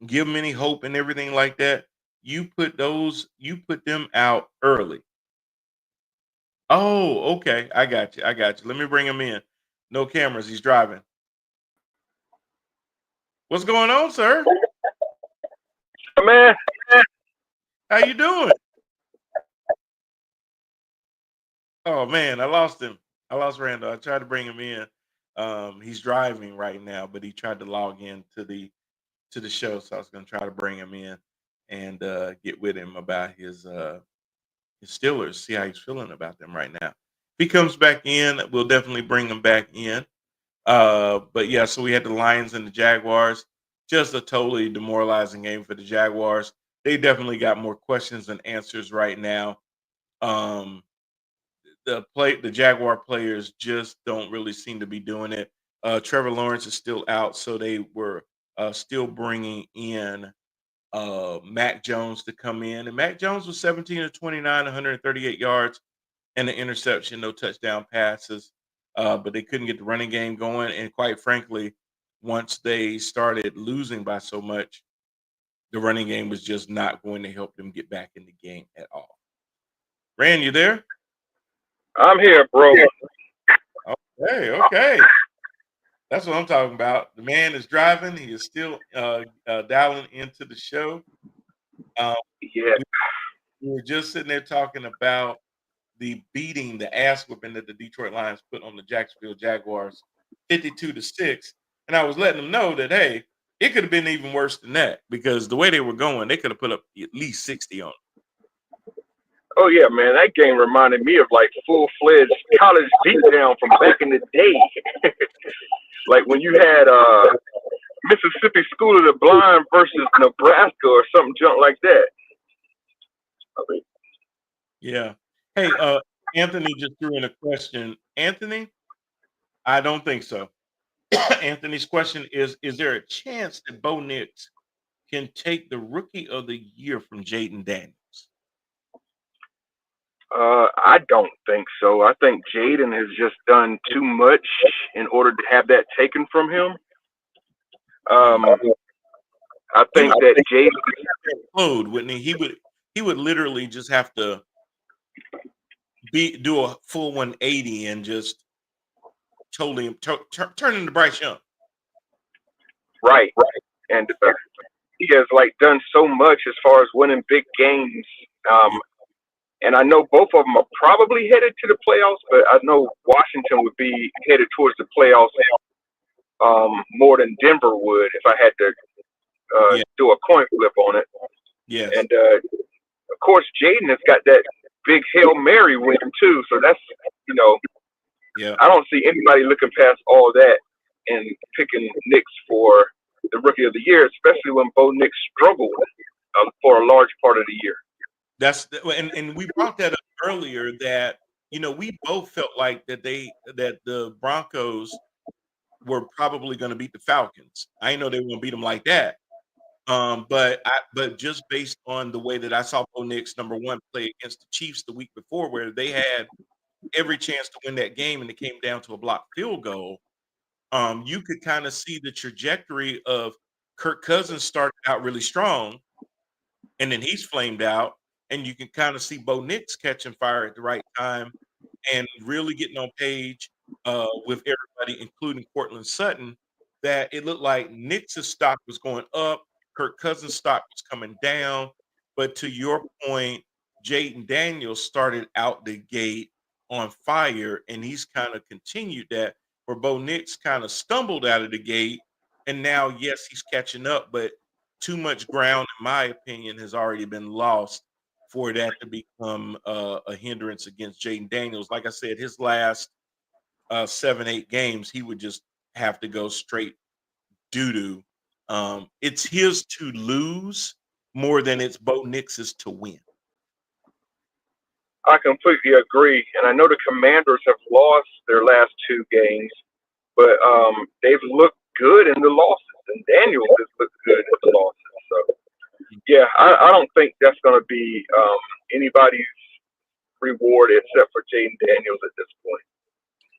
give them any hope and everything like that. You put them out early. Oh, okay. I got you. Let me bring him in. No cameras. He's driving. What's going on, sir? Man, How you doing? Oh man, I lost him. I lost Randall. I tried to bring him in. He's driving right now, but he tried to log in to the show, so I was gonna try to bring him in and get with him about his Steelers, see how he's feeling about them right now. If he comes back in, we'll definitely bring him back in. But yeah, so we had the Lions and the Jaguars. Just a totally demoralizing game for the Jaguars. They definitely got more questions than answers right now. Um, the Jaguar players just don't really seem to be doing it. Trevor Lawrence is still out, so they were still bringing in Mac Jones to come in, and Mac Jones was 17 of 29, 138 yards, and an interception, no touchdown passes. But they couldn't get the running game going, and quite frankly, once they started losing by so much, the running game was just not going to help them get back in the game at all. Rand, you there? I'm here, bro. Okay. That's what I'm talking about. The man is driving. He is still dialing into the show. Yeah. We were just sitting there talking about the beating, the ass whipping that the Detroit Lions put on the Jacksonville Jaguars, 52-6. And I was letting them know that, hey, it could have been even worse than that, because the way they were going, they could have put up at least 60 on them. Oh yeah, man. That game reminded me of like full-fledged college beatdown from back in the day. Like when you had Mississippi School of the Blind versus Nebraska or something junk like that. Yeah. Hey, Anthony just threw in a question. Anthony, I don't think so. Anthony's question is there a chance that Bo Nix can take the Rookie of the Year from Jaden Daniels? I don't think so. I think Jaden has just done too much in order to have that taken from him. Hmm. I He think would that Jaden, explode, wouldn't he? He would literally just have to do a full 180 and just totally turn into Bryce Young. right, and he has like done so much as far as winning big games. Yeah. And I know both of them are probably headed to the playoffs, but I know Washington would be headed towards the playoffs more than Denver would if I had to Yeah. do a coin flip on it. Yes. And of course, Jaden has got that big Hail Mary win too. So that's, Yeah. I don't see anybody looking past all that and picking Nix for the Rookie of the Year, especially when Bo Nix struggled for a large part of the year. And we brought that up earlier that we both felt like that the Broncos were probably going to beat the Falcons. I didn't know they were going to beat them like that. But just based on the way that I saw Bo Nix, number one, play against the Chiefs the week before, where they had every chance to win that game and it came down to a blocked field goal, you could kind of see the trajectory of Kirk Cousins started out really strong, and then he's flamed out, and you can kind of see Bo Nix catching fire at the right time and really getting on page with everybody, including Cortland Sutton, that it looked like Nix's stock was going up, Kirk Cousins' stock was coming down. But to your point, Jaden Daniels started out the gate on fire, and he's kind of continued that. Where Bo Nix kind of stumbled out of the gate, and now, yes, he's catching up, but too much ground, in my opinion, has already been lost for that to become a hindrance against Jaden Daniels. Like I said, his last 7-8 games, he would just have to go straight doo-doo. It's his to lose more than it's Bo Nix's to win. I completely agree, and I know the Commanders have lost their last two games, but they've looked good in the losses, and Daniels has looked good in the losses. So, yeah, I don't think that's going to be anybody's reward except for Jaden Daniels at this point.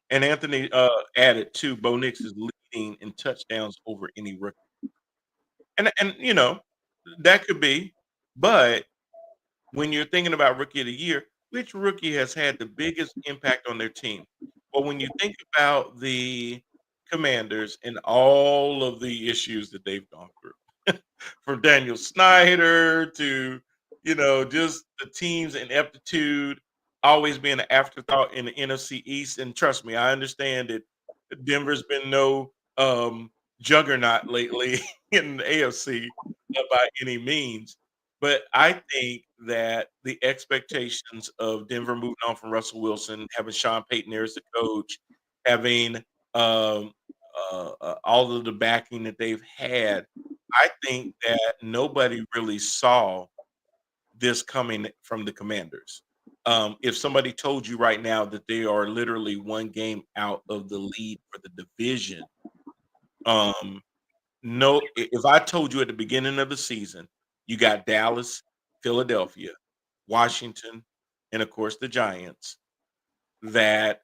And Anthony added too, Bo Nix is leading in touchdowns over any rookie. And that could be, but when you're thinking about Rookie of the Year, which rookie has had the biggest impact on their team? Well, when you think about the Commanders and all of the issues that they've gone through, from Daniel Snyder to, just the team's ineptitude, always being an afterthought in the NFC East. And trust me, I understand that Denver's been no juggernaut lately in the AFC by any means. But I think that the expectations of Denver moving on from Russell Wilson, having Sean Payton there as the coach, having all of the backing that they've had, I think that nobody really saw this coming from the Commanders. If somebody told you right now that they are literally one game out of the lead for the division, no, if I told you at the beginning of the season, you got Dallas, Philadelphia, Washington, and of course the Giants, that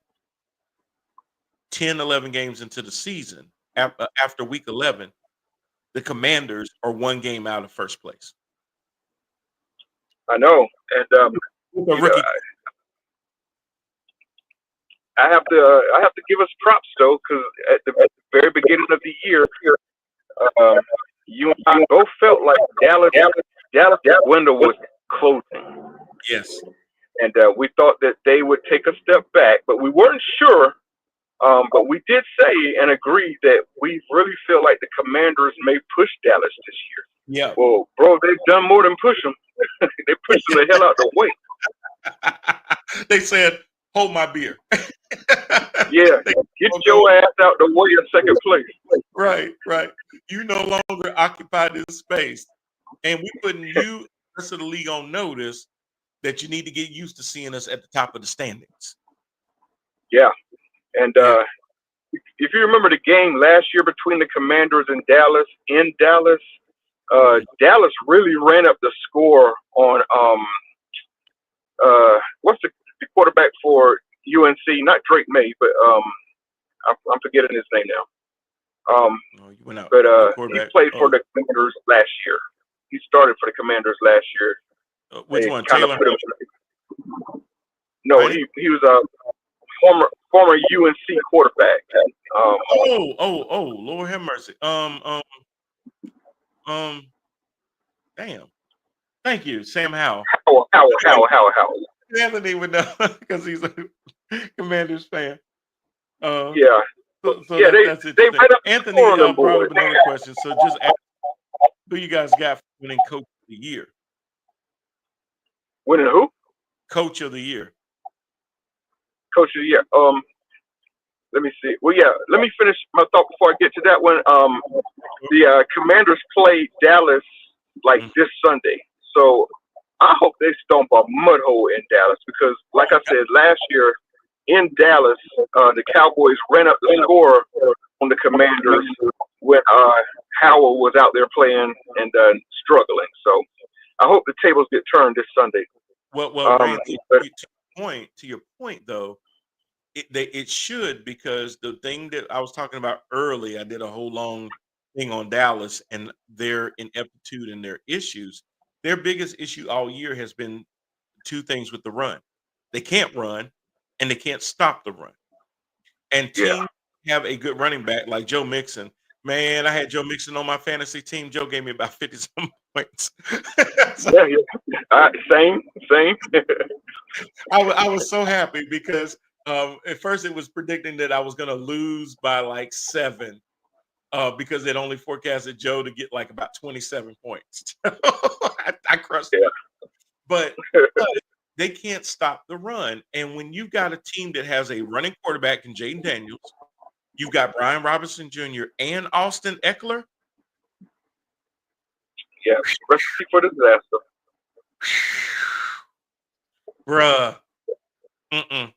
10, 11 games into the season, after week 11, the Commanders are one game out of first place. I know, and With a rookie. I have to give us props though, because at the very beginning of the year, you and I both felt like Dallas window was closing. Yes. And we thought that they would take a step back, but we weren't sure. But we did say and agree that we really feel like the Commanders may push Dallas this year. Yeah. Well, bro, they've done more than push them. They pushed them the hell out the way. They said, hold my beer. Yeah, get your ass out the way in second place. Right. You no longer occupy this space. And we putting you, the rest of the league, on notice that you need to get used to seeing us at the top of the standings. Yeah, and Yeah. if you remember the game last year between the Commanders and Dallas in Dallas, Mhm. Dallas really ran up the score on what's the quarterback for UNC? Not Drake May, but I'm forgetting his name now. Oh, you went out. But The he quarterback. played for Oh, the Commanders last year. He started for the Commanders last year. which They one? kind of Taylor put him. No, Heine? he was a former UNC quarterback. Um, Oh, Lord have mercy. Um, damn. Thank you, Sam Howell. Howell. Anthony would know because he's a Commanders fan. Uh, Yeah, so yeah. that's They interesting. ran up the score Anthony on them brought boys. up another question. So just ask who you guys got for winning coach of the year. Winning who? Coach of the year. Coach of the year. Let me see. Well, yeah. Let me finish my thought before I get to that one. The Commanders play Dallas like Mhm. this Sunday, so I hope they stomp a mud hole in Dallas because, like I said last year, in Dallas, the Cowboys ran up the score on the Commanders when Howell was out there playing and struggling. So I hope the tables get turned this Sunday. Well, Randy, But to your point though, it should, because the thing that I was talking about early, I did a whole long thing on Dallas and their ineptitude and their issues. Their biggest issue all year has been two things with the run. They can't run and they can't stop the run. And yeah, teams have a good running back like Joe Mixon. Man, I had Joe Mixon on my fantasy team. Joe gave me about 50 some points. So yeah. Same. I was so happy because at first it was predicting that I was going to lose by like 7 because it only forecasted Joe to get like about 27 points. I crushed Yeah, it. But they can't stop the run. And when you've got a team that has a running quarterback in Jaden Daniels, you've got Brian Robinson Jr. and Austin Eckler. yeah. Recipe for disaster. Bruh. Mm-mm.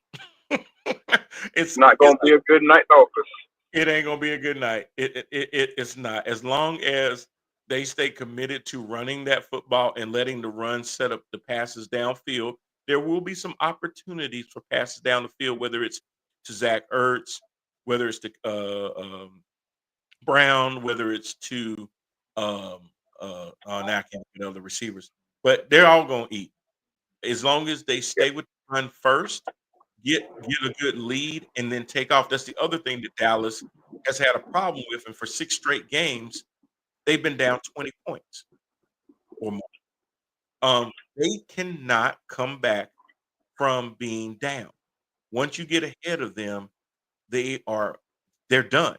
it's Not it's gonna be a good night in office. it ain't gonna be a good night. It's not. As long as they stay committed to running that football and letting the run set up the passes downfield, there will be some opportunities for passes down the field, whether it's to Zach Ertz, whether it's to Brown, whether it's to now I can't think of the receivers, but they're all gonna eat as long as they Yeah, stay with the run first, get a good lead, and then take off. That's the other thing that Dallas has had a problem with, and for 6 straight games, they've been down 20 points or more. They cannot come back from being down. Once you get ahead of them, they are they're done.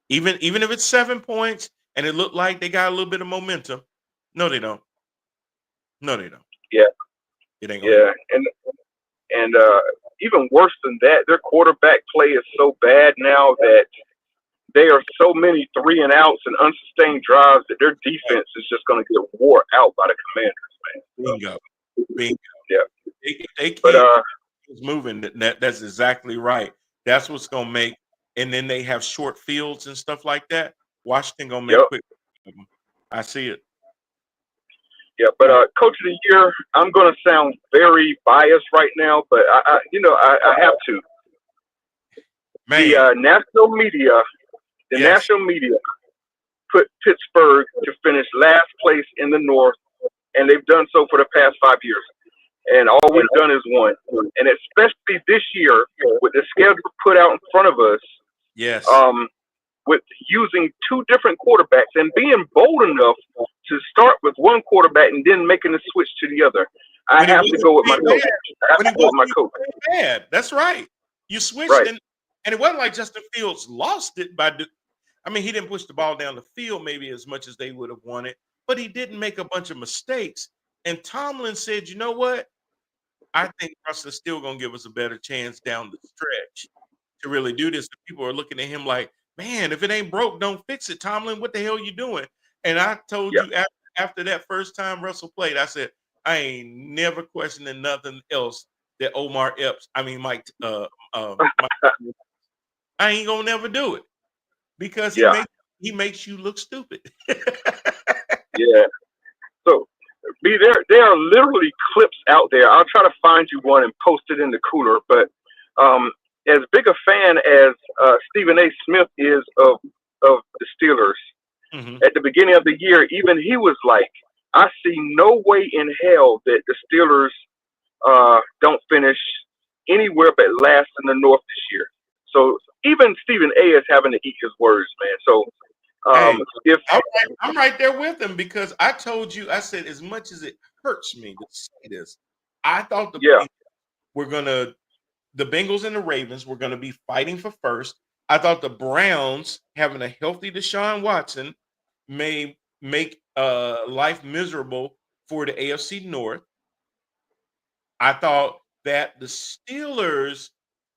Even if it's 7 points and it looked like they got a little bit of momentum, no, they don't. No, they don't. yeah, It ain't gonna happen. yeah. And even worse than that, their quarterback play is so bad now that there are so many 3-and-outs and unsustained drives that their defense is just going to get wore out by the Commanders, man. So, Bingo. Bingo. yeah, They but can't keep things moving. That's exactly right. That's what's gonna make. And then they have short fields and stuff like that. Washington gonna make yep, quick. of 'em. I see it. yeah. But Uh, Coach of the Year, I'm going to sound very biased right now, but I have to. The man, the yes, national media put Pittsburgh to finish last place in the North, and they've done so for the past 5 years. And all we've done is won. And especially this year, with the schedule put out in front of us, yes. um, with using two different quarterbacks and being bold enough to start with one quarterback and then making the switch to the other. I When it have to wasn't go with my even coach. bad. I have When to it go with wasn't my even coach. bad. That's right. You switched, Right. and it wasn't like Justin Fields lost it by. I mean, he didn't push the ball down the field maybe as much as they would have wanted, but he didn't make a bunch of mistakes. And Tomlin said, "You know what? I think Russ is still gonna give us a better chance down the stretch to really do this." And people are looking at him like, "Man, if it ain't broke, don't fix it, Tomlin. What the hell you doing?" And I told Yeah. you after that first time Russell played, I said, I ain't never questioning nothing else that Omar Epps. I mean, Mike, I ain't gonna never do it because Yeah, he makes you look stupid. yeah. So, B, there are literally clips out there. I'll try to find you one and post it in the cooler. But um, as big a fan as Stephen A. Smith is of the Steelers, Hmm. at the beginning of the year, even he was like, "I see no way in hell that the Steelers don't finish anywhere but last in the North this year." So even Stephen A. is having to eat his words, man. So Hey, if I'm right there with him because I told you, I said, as much as it hurts me to say this, I thought yeah, were gonna the Bengals and the Ravens were gonna be fighting for first. I thought the Browns having a healthy Deshaun Watson may make life miserable for the AFC North. I thought that the Steelers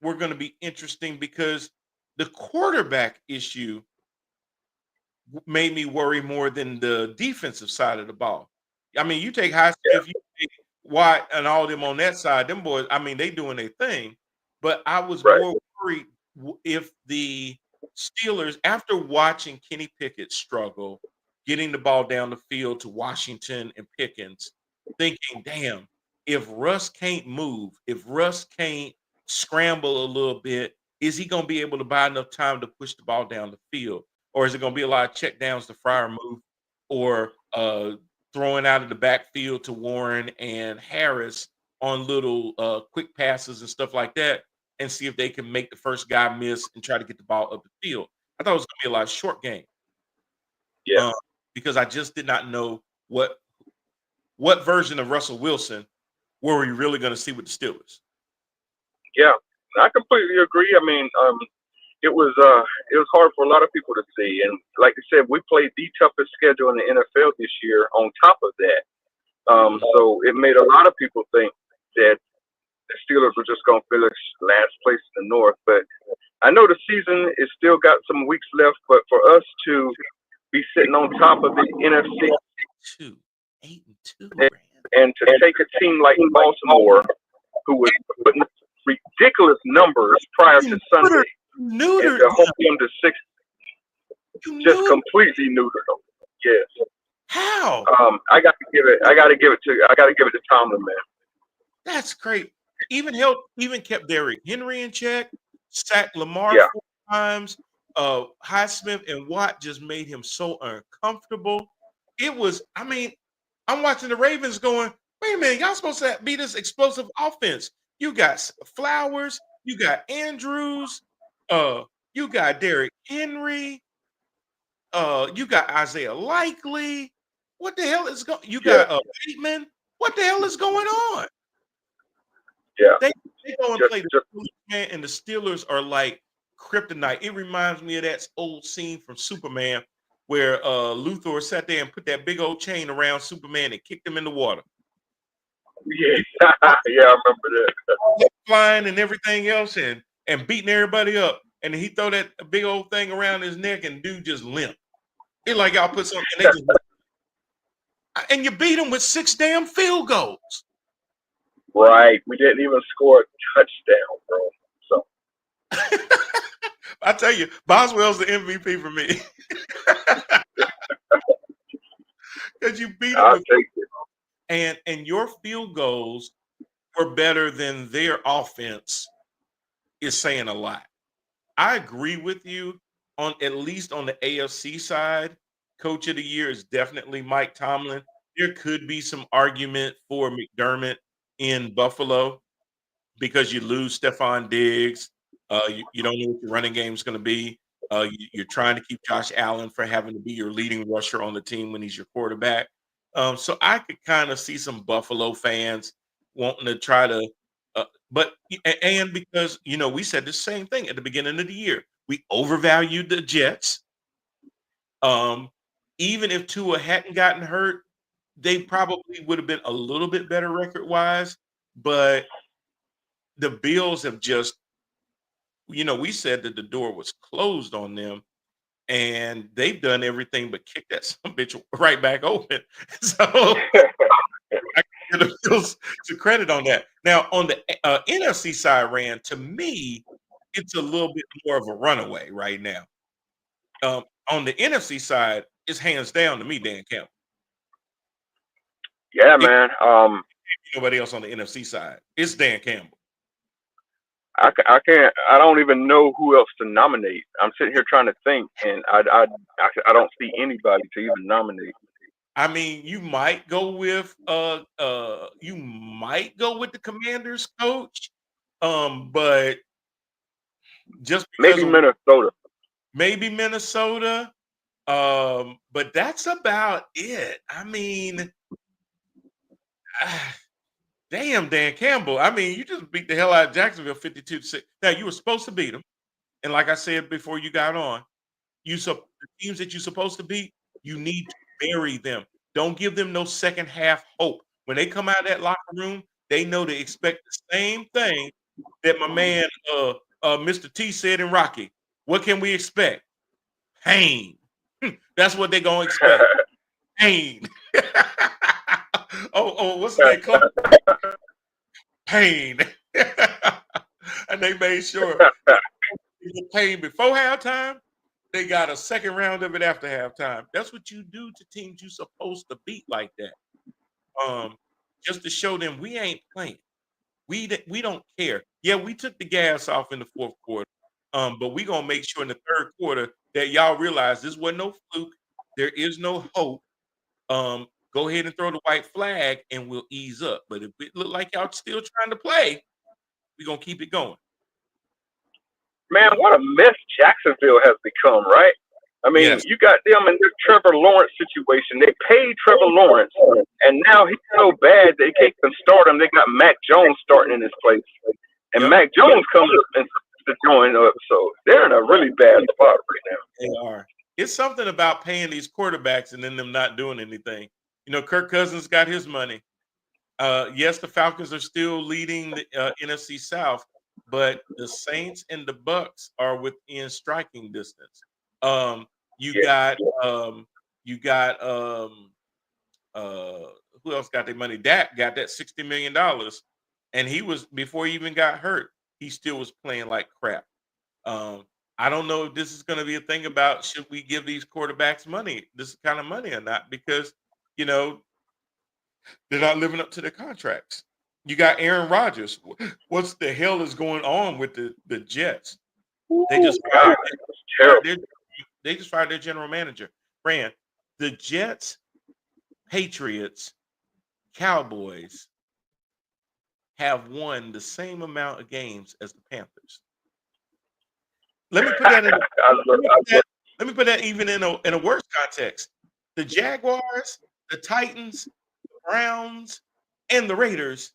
were going to be interesting because the quarterback issue made me worry more than the defensive side of the ball. I mean, you take yeah, Highsmith, you take Watt, and all them on that side. Them boys, I mean, they doing their thing. But I was right, more worried if the Steelers, after watching Kenny Pickett struggle, getting the ball down the field to Washington and Pickens, thinking, damn, if Russ can't move, if Russ can't scramble a little bit, is he going to be able to buy enough time to push the ball down the field? Or is it going to be a lot of check downs to Fryer move or throwing out of the backfield to Warren and Harris on little quick passes and stuff like that and see if they can make the first guy miss and try to get the ball up the field. I thought it was going to be a lot of short game yeah, uh, because I just did not know what version of Russell Wilson were we really going to see with the Steelers. yeah. I completely agree. I mean, it was hard for a lot of people to see, and like I said, we played the toughest schedule in the NFL this year. On top of that, so it made a lot of people think that the Steelers were just going to finish last place in the North. But I know the season is still got some weeks left, but for us to be sitting on top of the NFC 2, 8-2, and, Rand. and to take a team like Baltimore, who was putting up ridiculous numbers prior to You Sunday, and neutered to hold them. them to six, You just neutered. completely neutered them. Yes. How? I got to give it to, I got to give it to Tomlin, man. That's great. Even kept Derrick Henry in check, sacked Lamar Yeah, 4 times. Highsmith and Watt just made him so uncomfortable. It was, I mean, I'm watching the Ravens going, wait a minute, y'all supposed to be this explosive offense. You got Flowers, you got Andrews, uh, you got Derrick Henry, you got Isaiah Likely. What the hell is going? You yeah, got Bateman. What the hell is going on? yeah. They they go and Just, play the just Steelers, man, and the Steelers are like kryptonite. It reminds me of that old scene from Superman where Luthor sat there and put that big old chain around Superman and kicked him in the water. yeah, He all yeah. I remember that. that flying and everything else and beating everybody up. And then he throw that big old thing around his neck and dude just limp. It's like y'all put something and they just and you beat him with 6 damn field goals. Right. We didn't even score a touchdown, bro. So I tell you, Boswell's the MVP for me. Because you beat him I'll with take it. and your field goals were better than their offense is saying a lot. I agree with you on at least on the AFC side. Coach of the year is definitely Mike Tomlin. There could be some argument for McDermott in Buffalo because you lose Stephon Diggs. You don't know what your running game is going to be. You're trying to keep Josh Allen for having to be your leading rusher on the team when he's your quarterback. So I could kind of see some Buffalo fans wanting to try to, but and because we said the same thing at the beginning of the year, we overvalued the Jets. Um, Even if Tua hadn't gotten hurt, they probably would have been a little bit better record wise. But the Bills have just, we said that the door was closed on them, and they've done everything but kick that some bitch right back open. So I give the Bills some credit on that. Now, on the NFC side, Rand, to me, it's a little bit more of a runaway right now. On the NFC side, it's hands down to me, Dan Campbell. Yeah, If man. nobody else on the NFC side, it's Dan Campbell. I can't. I don't even know who else to nominate. I'm sitting here trying to think, and I don't see anybody to even nominate. I mean, you might go with the Commanders coach, but just because Maybe of Minnesota. maybe Minnesota, but that's about it. I mean, damn, Dan Campbell. I mean, you just beat the hell out of Jacksonville 52-6. Now you were supposed to beat them, and like I said before you got on, the teams that you're supposed to beat, you need to bury them. Don't give them no second half hope. When they come out of that locker room, they know to expect the same thing that my man Mr. T said in Rocky. What can we expect? Pain. That's what they're gonna expect. Pain. What's the name? Club Pain. And they made sure the pain before halftime. They got a second round of it after halftime. That's what you do to teams you're supposed to beat like that. Just to show them we ain't playing. We don't care. Yeah, we took the gas off in the fourth quarter. But we gonna make sure in the third quarter that y'all realize this wasn't no fluke. There is no hope. Go ahead and throw the white flag and we'll ease up. But if it look like y'all still trying to play, we're gonna keep it going. Man, what a mess Jacksonville has become, right? I mean, Yes. you got them in this Trevor Lawrence situation. They paid Trevor Lawrence, and now he's so bad they can't even start him. They got Mac Jones starting in his place, and Yep. Mac Jones comes up and to join up. So they're in a really bad spot right now. They are. It's something about paying these quarterbacks and then them not doing anything. You know, Kirk Cousins got his money. Yes, the Falcons are still leading the NFC South, but the Saints and the Bucks are within striking distance. You Yeah. got who else got their money? Dak got that $60 million, and he was before he even got hurt, he still was playing like crap. I don't know if this is going to be a thing about should we give these quarterbacks money, this kind of money or not, because you know they're not living up to their contracts. You got Aaron Rodgers. What's the hell is going on with the Jets? They just God, it's terrible. they just fired their general manager. Fran, the Jets, Patriots, Cowboys have won the same amount of games as the Panthers. Let me put that in. Let me put that even in a worse context. The Jaguars, the Titans, the Browns, and the Raiders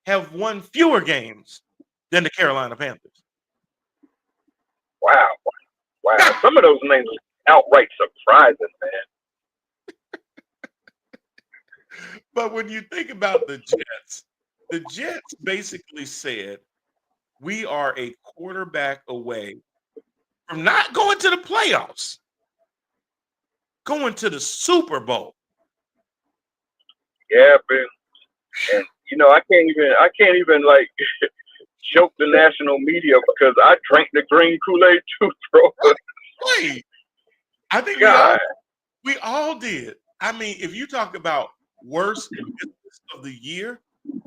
have won fewer games than the Carolina Panthers. Wow. Some of those names are outright surprising, man. But when you think about the Jets basically said, we are a quarterback away from not going to the playoffs, going to the Super Bowl. Yeah, man. And you know, I can't even like joke the national media because I drank the green Kool-Aid too, bro. Wait, I think God. we all did. I mean, if you talk about worst business of the year,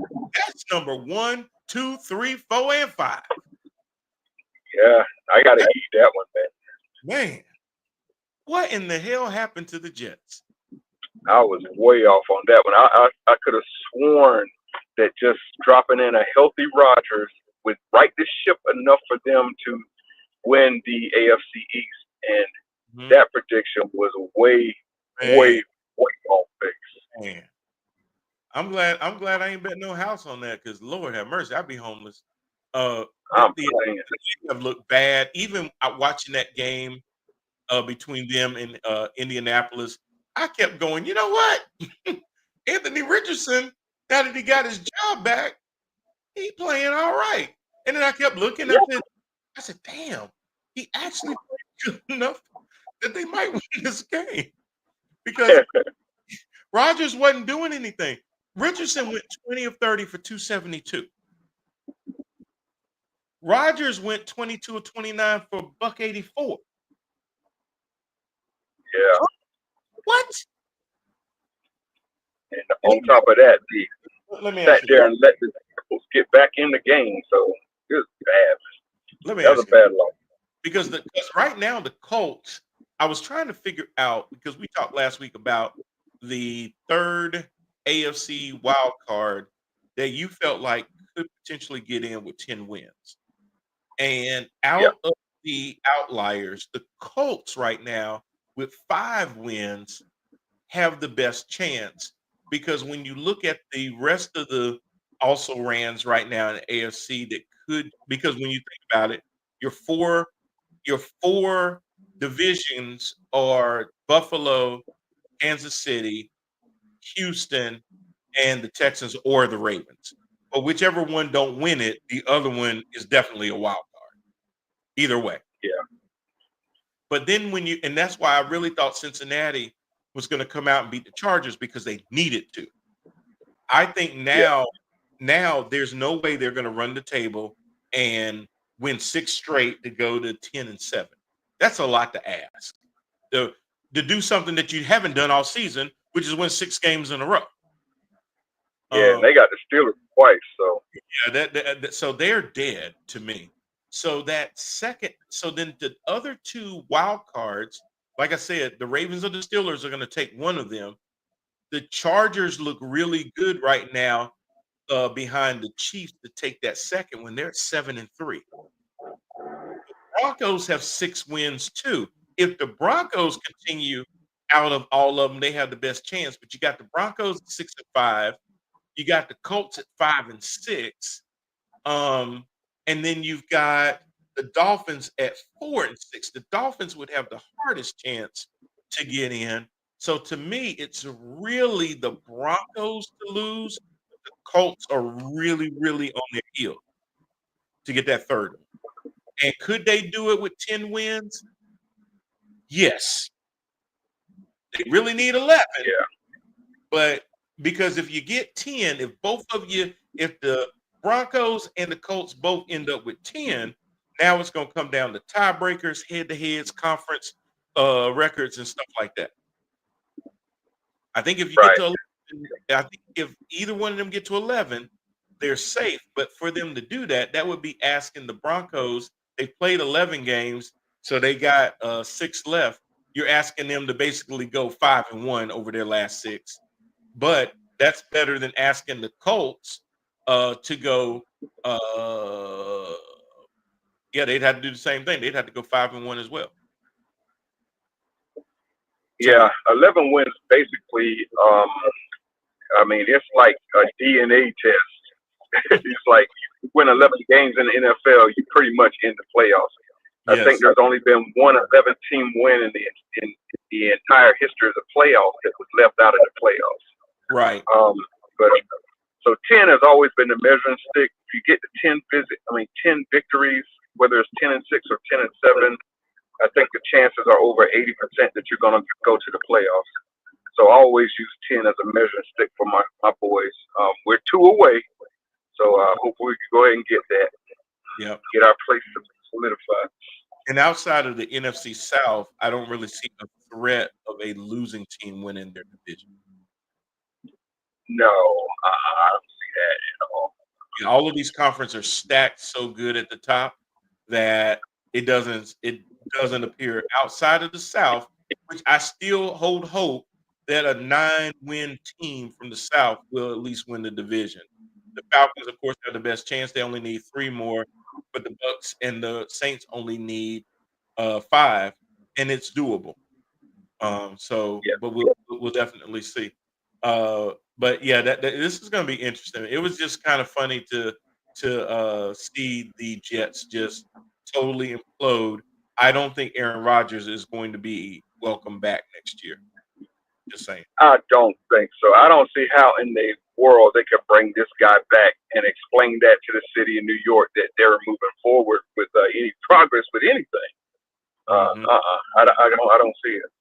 that's number 1, 2, 3, 4, and 5. Yeah, I gotta eat that one, man. Man, what in the hell happened to the Jets? I was way off on that one. I could have sworn that just dropping in a healthy Rodgers would right the ship enough for them to win the AFC East, and that prediction was way off base. Man. I'm glad I ain't bet no house on that because Lord have mercy, I'd be homeless. I'm The have looked bad. Even watching that game between them and Indianapolis, I kept going, you know what? Anthony Richardson, now that he got his job back, he playing all right. And then I kept looking at it. I said, damn, he actually played good enough that they might win this game. Because Rodgers wasn't doing anything. Richardson went 20 of 30 for 272. Rogers went 22 of 29 for $184. Yeah. What? And on top of that, he Let me sat ask you. there and let the Eagles get back in the game. So it was bad. Let me That was ask a you. bad loss. Because right now the Colts, I was trying to figure out, because we talked last week about the third AFC wild card that you felt like could potentially get in with 10 wins. And Yeah. out of the outliers, the Colts right now with 5 wins have the best chance, because when you look at the rest of the also rans right now in the AFC that could, because when you think about it, your four divisions are Buffalo, Kansas City, Houston, and the Texans or the Ravens. But whichever one don't win it, the other one is definitely a wild card. Either way. Yeah. But then and that's why I really thought Cincinnati was going to come out and beat the Chargers, because they needed to. I think now there's no way they're going to run the table and win 6 straight to go to 10-7. That's a lot to ask. To do something that you haven't done all season, which is win 6 games in a row. Yeah, and they got the Steelers twice. So yeah, so they're dead to me. So then the other 2 wild cards, like I said, the Ravens or the Steelers are going to take one of them. The Chargers look really good right now behind the Chiefs to take that second when they're at 7-3. Broncos have 6 wins too. If the Broncos continue out of all of them, they have the best chance. But you got the Broncos at 6-5. You got the Colts at 5-6. And then you've got the Dolphins at 4-6. The Dolphins would have the hardest chance to get in. So to me, it's really the Broncos to lose. The Colts are really, really on their heels to get that third one. And could they do it with 10 wins? Yes. They really need 11. yeah, But because if you get 10, if the Broncos and the Colts both end up with 10, now it's going to come down to tiebreakers, head-to-heads, conference records, and stuff like that. I think if you get right. to 11, I think if either one of them get to 11, they're safe. But for them to do that, that would be asking the Broncos. They played 11 games, so they got 6 left. You're asking them to basically go 5-1 over their last 6. But that's better than asking the Colts to go. Yeah, they'd have to do the same thing. They'd have to go 5-1 as well. Yeah, 11 wins basically. I mean, it's like a DNA test. It's like you win 11 games in the NFL, you pretty much in the playoffs. I Yes. think there's only been one 11-team win in the entire history of the playoffs that was left out of the playoffs. Right. But so 10 has always been the measuring stick. If you get to 10 victories, whether it's 10-6 or 10-7, I think the chances are over 80% that you're going to go to the playoffs. So I always use 10 as a measuring stick for my boys. We're 2 away, so hopefully we can go ahead and get that. Yep. Get our place solidified. And outside of the NFC South, I don't really see a threat of a losing team winning their division. No, I don't see that at all. And all of these conferences are stacked so good at the top that it doesn't appear outside of the South, which I still hold hope that a 9-win team from the South will at least win the division. The Falcons, of course, have the best chance. They only need 3 more, but the Bucks and the Saints only need 5, and it's doable. Yeah. But we'll definitely see. But yeah, this is going to be interesting. It was just kind of funny to see the Jets just totally implode. I don't think Aaron Rodgers is going to be welcome back next year. Just saying. I don't think so. I don't see how in the world they could bring this guy back and explain that to the city of New York that they're moving forward with any progress with anything. Mhm. I don't see it.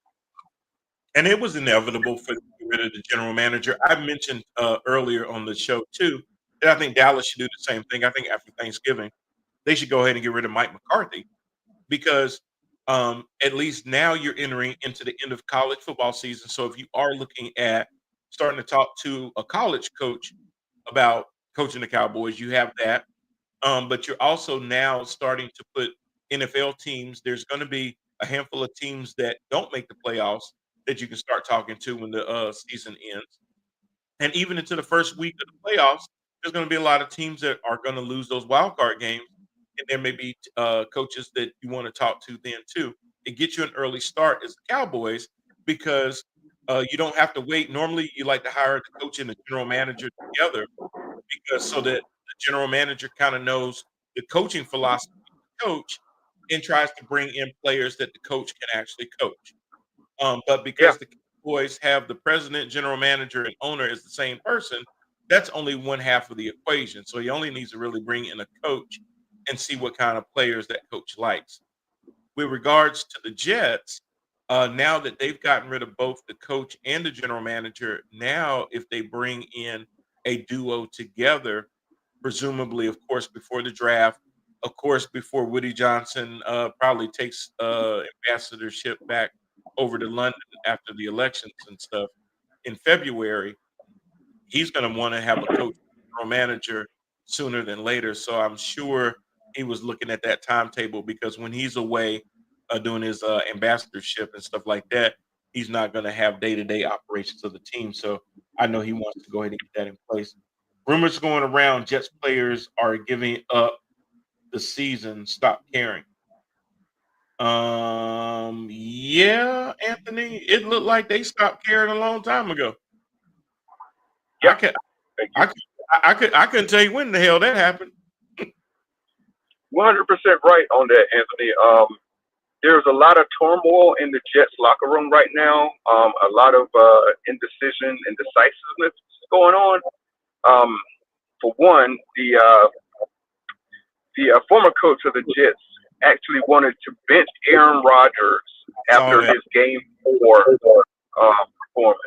And it was inevitable for them to get rid of the general manager. I mentioned earlier on the show too that I think Dallas should do the same thing. I think after Thanksgiving, they should go ahead and get rid of Mike McCarthy because at least now you're entering into the end of college football season. So if you are looking at starting to talk to a college coach about coaching the Cowboys, you have that. But you're also now starting to put NFL teams. There's going to be a handful of teams that don't make the playoffs that you can start talking to when the season ends. And even into the first week of the playoffs, there's going to be a lot of teams that are going to lose those wild card games. And there may be coaches that you want to talk to then too. It gets you an early start as the Cowboys because you don't have to wait. Normally, you like to hire the coach and the general manager together because so that the general manager kind of knows the coaching philosophy of the coach and tries to bring in players that the coach can actually coach. But Yeah, because the Cowboys have the president, general manager, and owner is the same person, that's only one half of the equation. So he only needs to really bring in a coach and see what kind of players that coach likes. With regards to the Jets, now that they've gotten rid of both the coach and the general manager, now if they bring in a duo together, presumably, of course, before the draft, of course, before Woody Johnson probably takes ambassadorship back over to London after the elections and stuff in February, he's going to want to have a coach or manager sooner than later. So I'm sure he was looking at that timetable because when he's away doing his ambassadorship and stuff like that, he's not going to have day-to-day operations of the team. So I know he wants to go ahead and get that in place. Rumors going around, Jets players are giving up the season, stop caring. Yeah, Anthony, it looked like they stopped caring a long time ago. I yeah. could, Thank you. I could, I couldn't tell you when the hell that happened. 100% right on that, Anthony. There's a lot of turmoil in the Jets locker room right now. A lot of indecision and decisiveness going on. Um, for one, the former coach of the Jets actually wanted to bench Aaron Rodgers Saw after that. his game 4 performance.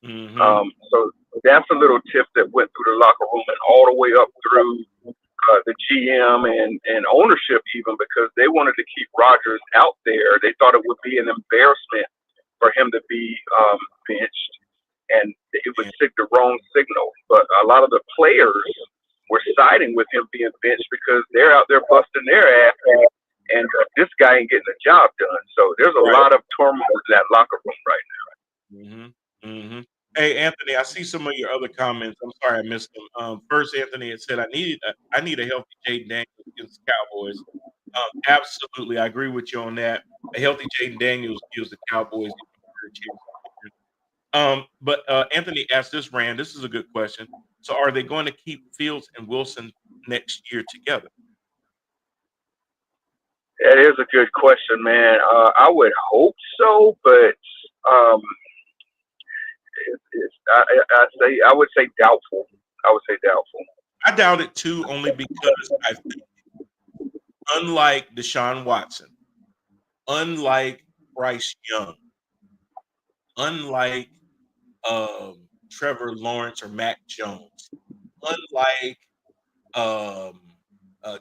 Hmm. So that's a little tip that went through the locker room and all the way up through the GM and ownership, even because they wanted to keep Rodgers out there. They thought it would be an embarrassment for him to be benched, and it would Yeah. send the wrong signal. But a lot of the players were siding with him being benched because they're out there busting their ass, and this guy ain't getting the job done. So there's a Right. lot of turmoil in that locker room right Hmm. Hmm. Hey, Anthony, I see some of your other comments. I'm sorry I missed them. First, Anthony had said I need a healthy Jaden Daniels against the Cowboys. Absolutely, I agree with you on that. A healthy Jaden Daniels gives the Cowboys a better chance to win. But Anthony asked this, Rand. This is a good question. So, are they going to keep Fields and Wilson next year together? now. That is a good question, man. I would hope so, but um, I would say doubtful. I would say doubtful. I doubt it too, only because I think, unlike Deshaun Watson, unlike Bryce Young, unlike Trevor Lawrence or Mac Jones, unlike um,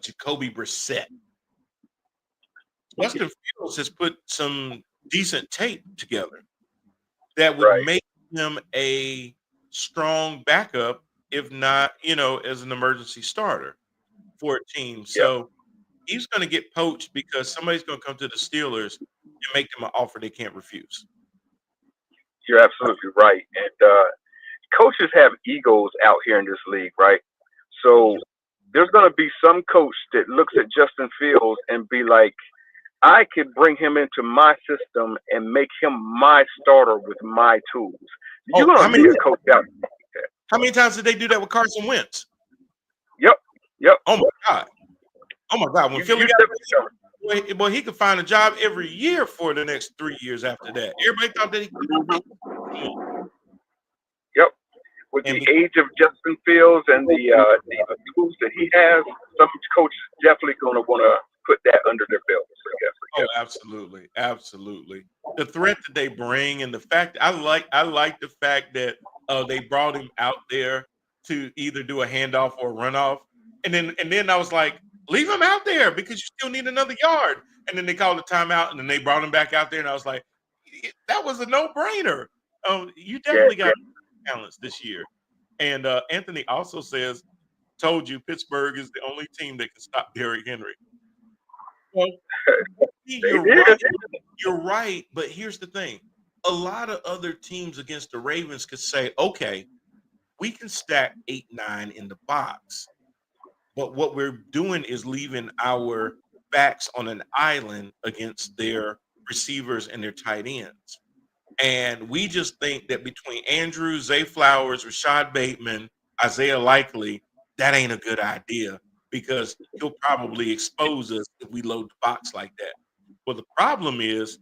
Jacoby Brissett, Justin Fields has put some decent tape together that would Right. make him a strong backup, if not, as an emergency starter for a team. Yeah. So he's going to get poached because somebody's going to come to the Steelers and make them an offer they can't refuse. You're absolutely right. And coaches have egos out here in this league, right? So there's going to be some coach that looks at Justin Fields and be like, I could bring him into my system and make him my starter with my tools. You're Oh, going to need a coach out. how many times did they do that with Carson Wentz? Yep. Yep. Oh my God. Oh my God. When You Philly definitely got boy, he could find a job every year for the next 3 years after that. Everybody thought that he could. Yep. With And the age of Justin Fields and the tools that he has, some coaches definitely going to want to put that under their belt. I guess. oh, absolutely. Absolutely. the threat that they bring and the fact I like the fact that they brought him out there to either do a handoff or a runoff. And then I was like, leave him out there because you still need another yard. And then they called a timeout and then they brought him back out there. And I was like, that was a no-brainer. You Yeah, definitely got talents this year. And Anthony also says, told you Pittsburgh is the only team that can stop Derrick Henry. Well, they you're did. right. You're right, but here's the thing. A lot of other teams against the Ravens could say, okay, we can stack 8-9 in the box. But what we're doing is leaving our backs on an island against their receivers and their tight ends. And we just think that between Andrew, Zay Flowers, Rashad Bateman, Isaiah Likely, that ain't a good idea because he'll probably expose us if we load the box like that. Well, the problem is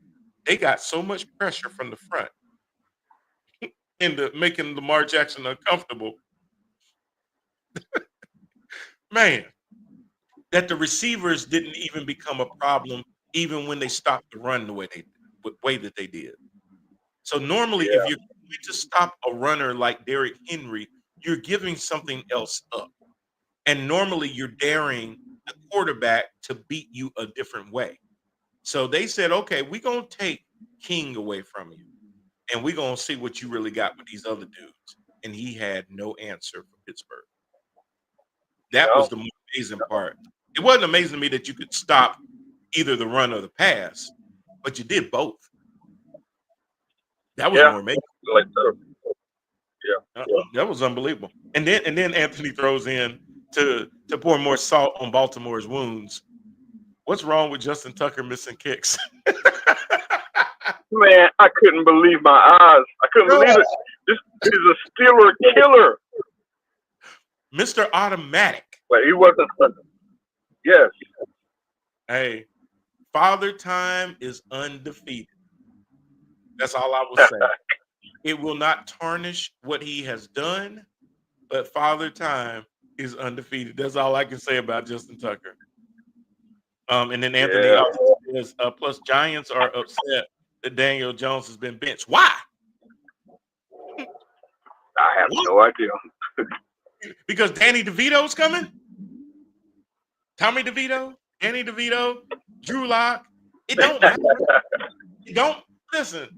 they got so much pressure from the front into making Lamar Jackson uncomfortable, man, that the receivers didn't even become a problem even when they stopped the run the way that they did. So normally, if Yeah. you're going to stop a runner like Derrick Henry, you're giving something else up. And normally you're daring the quarterback to beat you a different way. So they said, okay, we're going to take King away from you. And we're going to see what you really got with these other dudes. And he had no answer for Pittsburgh. That was No. the most amazing part. It wasn't amazing to me that you could stop either the run or the pass, but you did both. That was Yeah. more amazing. Like yeah. That was unbelievable. And then Anthony throws in to pour more salt on Baltimore's wounds. What's wrong with Justin Tucker missing kicks? Man, I couldn't believe my eyes. I couldn't believe it. This is a Steeler killer. Mr. Automatic. But he wasn't. Yes. Hey, Father Time is undefeated. That's all I will say. It will not tarnish what he has done, but Father Time is undefeated. That's all I can say about Justin Tucker. And then Anthony Yeah. also says, plus Giants are upset that Daniel Jones has been benched. Why? I have What? no idea. Because Danny DeVito's coming? Tommy DeVito? Danny DeVito? Drew Lock? It don't matter. It don't. Listen,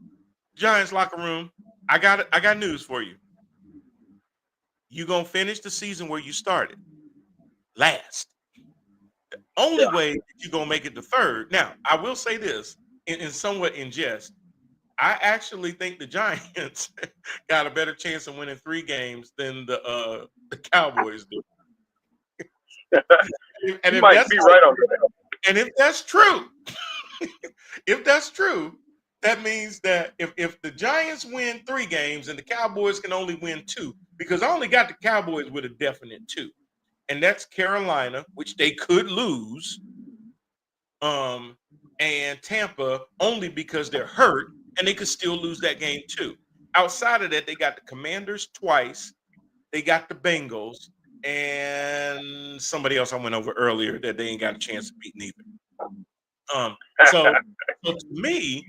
Giants locker room, I got news for you. You're going to finish the season where you started. Last. The only way that you're going to make it to third. Now, I will say this in somewhat in jest. I actually think the Giants got a better chance of winning 3 games than the Cowboys do. And You if might that's be right on that. and if that's true, if that's true, that means that if the Giants win 3 games and the Cowboys can only win 2, because I only got the Cowboys with a definite 2, and that's Carolina, which they could lose, and Tampa only because they're hurt and they could still lose that game too. Outside of that, they got the Commanders twice, they got the Bengals, and somebody else I went over earlier that they ain't got a chance to beat neither. So to me,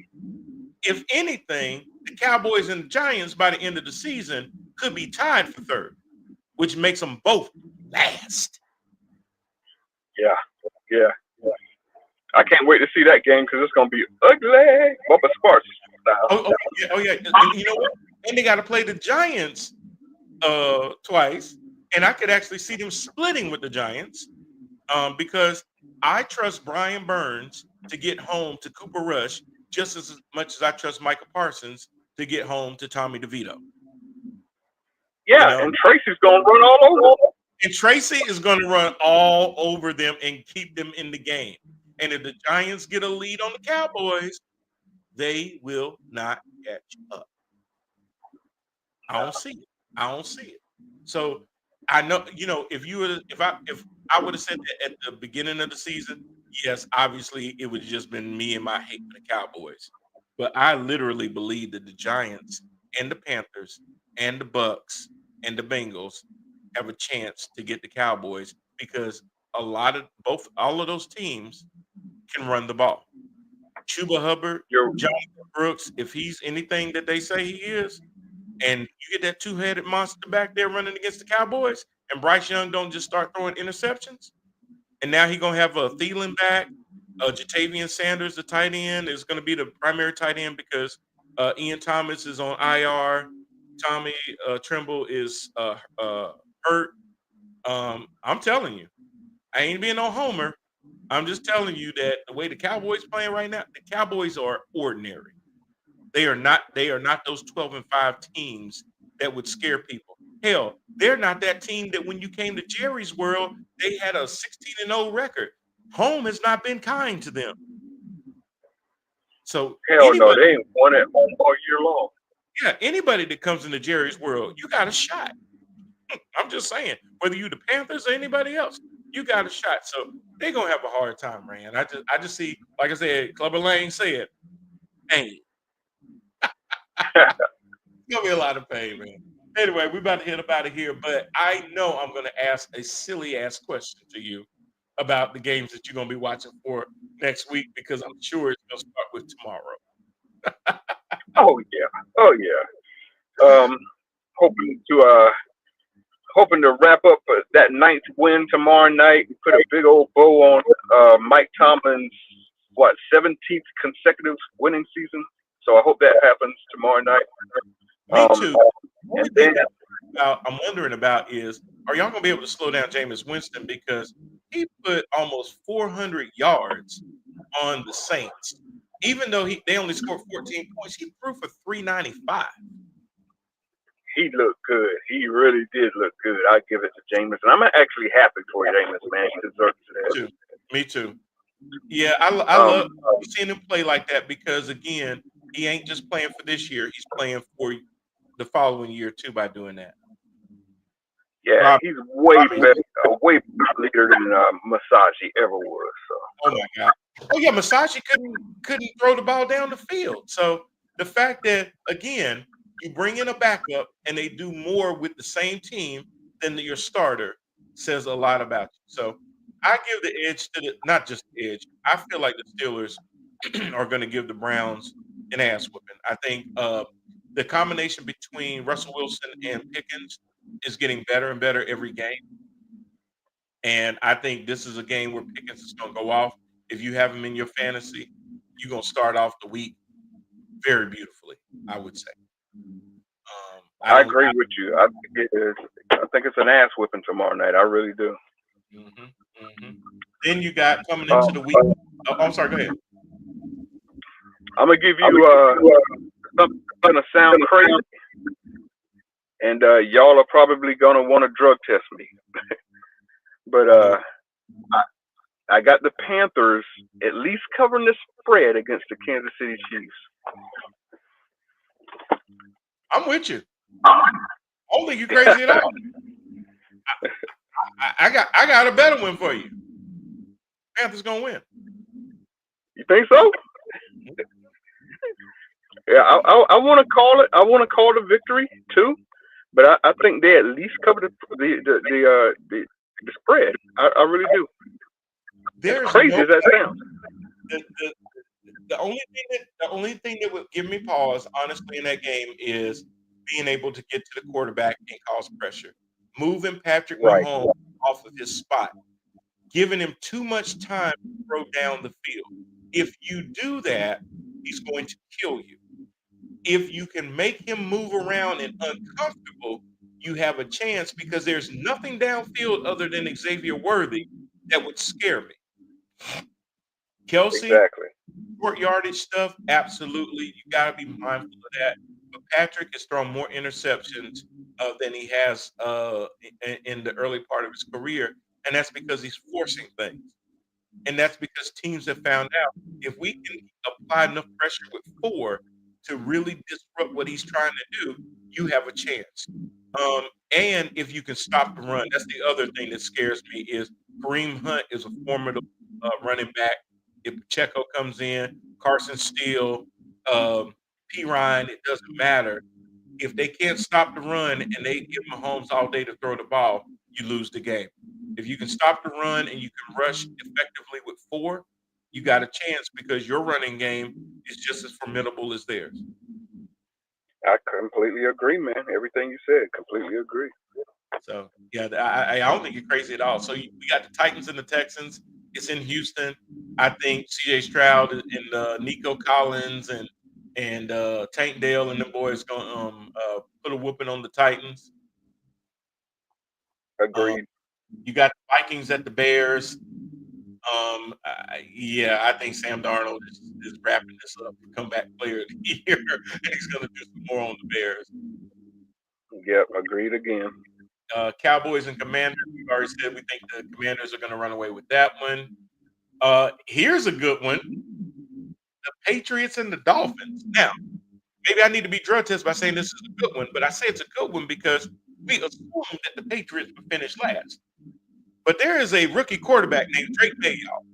if anything, the Cowboys and the Giants by the end of the season could be tied for third, which makes them both last. Yeah. I can't wait to see that game because it's gonna be ugly. Bubba Sparks style. Oh yeah. And you know what? And they got to play the Giants twice, and I could actually see them splitting with the Giants because I trust Brian Burns to get home to Cooper Rush just as much as I trust Micah Parsons to get home to Tommy DeVito. Yeah, You know? and Tracy's gonna run all over. And Tracy is going to run all over them and keep them in the game. And if the Giants get a lead on the Cowboys, they will not catch up. I don't see it. So I know, if I would have said that at the beginning of the season, yes, obviously it would have just been me and my hate for the Cowboys. But I literally believe that the Giants and the Panthers and the Bucks and the Bengals have a chance to get the Cowboys because all of those teams can run the ball. Chuba Hubbard, You're Jonathan Brooks, if he's anything that they say he is, and you get that two-headed monster back there running against the Cowboys, and Bryce Young don't just start throwing interceptions, and now he's gonna have a Thielen back, Jatavian Sanders, the tight end, is gonna be the primary tight end because Ian Thomas is on IR. Tommy Trimble is hurt. I'm telling you, I ain't being no homer. I'm just telling you that the way the Cowboys playing right now, the Cowboys are ordinary. They are not those 12-5 teams that would scare people. Hell, they're not that team that when you came to Jerry's world, they had a 16-0 record. Home has not been kind to them. So hell no, they ain't won at home all year long. Yeah, anybody that comes into Jerry's world, you got a shot. I'm just saying, whether you the Panthers or anybody else, you got a shot. So they're gonna have a hard time, man. I just see, like I said, Clubber Lang said, pain. It's gonna be a lot of pain, man. Anyway, we're about to hit up out of here, but I know I'm gonna ask a silly ass question to you about the games that you're gonna be watching for next week because I'm sure it's gonna start with tomorrow. Oh yeah. Hoping to wrap up that ninth win tomorrow night and put a big old bow on Mike Tomlin's 17th consecutive winning season. So I hope that happens tomorrow night. Me too. And then I'm wondering about is, are y'all gonna be able to slow down Jameis Winston because he put almost 400 yards on the Saints, even though they only scored 14 points. He threw for 395. he looked good. He really did look good. I give it to Jameis, and I'm actually happy for Jameis, man. He deserves it. Me too. Yeah, I love seeing him play like that because again, he ain't just playing for this year; he's playing for the following year too by doing that. Yeah, he's way better leader than Massachi ever was. So. Oh my God! Oh yeah, Massachi couldn't throw the ball down the field. So the fact that again you bring in a backup and they do more with the same team than your starter says a lot about you. So I give the edge to not just the edge. I feel like the Steelers are going to give the Browns an ass whooping. I think the combination between Russell Wilson and Pickens is getting better and better every game. And I think this is a game where Pickens is going to go off. If you have him in your fantasy, you're going to start off the week very beautifully, I would say. I agree with you. I think it's an ass whipping tomorrow night. I really do. Then you got coming into the week. I'm sorry, go ahead. I'm going to give you something going to sound crazy. And y'all are probably going to want to drug test me. But I got the Panthers at least covering the spread against the Kansas City Chiefs. I'm with you. I don't think you crazy at all. I got a better one for you. Panthers gonna win. You think so? Yeah, I want to call it. I want to call the victory too, but I think they at least cover the spread. I really do. As crazy as that sounds. The only thing that would give me pause, honestly, in that game is being able to get to the quarterback and cause pressure. Moving Patrick Mahomes off of his spot, giving him too much time to throw down the field. If you do that, he's going to kill you. If you can make him move around and uncomfortable, you have a chance because there's nothing downfield other than Xavier Worthy that would scare me. Kelsey, short yardage stuff, absolutely. You got to be mindful of that. But Patrick has thrown more interceptions than he has in the early part of his career, and that's because he's forcing things. And that's because teams have found out if we can apply enough pressure with 4 to really disrupt what he's trying to do, you have a chance. And if you can stop the run, that's the other thing that scares me is Kareem Hunt is a formidable running back. If Pacheco comes in, Carson Steele, P. Ryan, it doesn't matter. If they can't stop the run and they give Mahomes all day to throw the ball, you lose the game. If you can stop the run and you can rush effectively with 4, you got a chance because your running game is just as formidable as theirs. I completely agree, man. Everything you said, completely agree. So yeah, I don't think you're crazy at all. So we got the Titans and the Texans. It's in Houston. I think C.J. Stroud and Nico Collins and Tank Dale and them boys going put a whooping on the Titans. Agreed. You got the Vikings at the Bears. Yeah, I think Sam Darnold is wrapping this up for comeback player of the year, and he's going to do some more on the Bears. Yep, agreed again. Cowboys and Commanders. We've already said we think the Commanders are going to run away with that one. Here's a good one: the Patriots and the Dolphins. Now, maybe I need to be drug tested by saying this is a good one, but I say it's a good one because we assume that the Patriots would finish last. But there is a rookie quarterback named Drake May, y'all,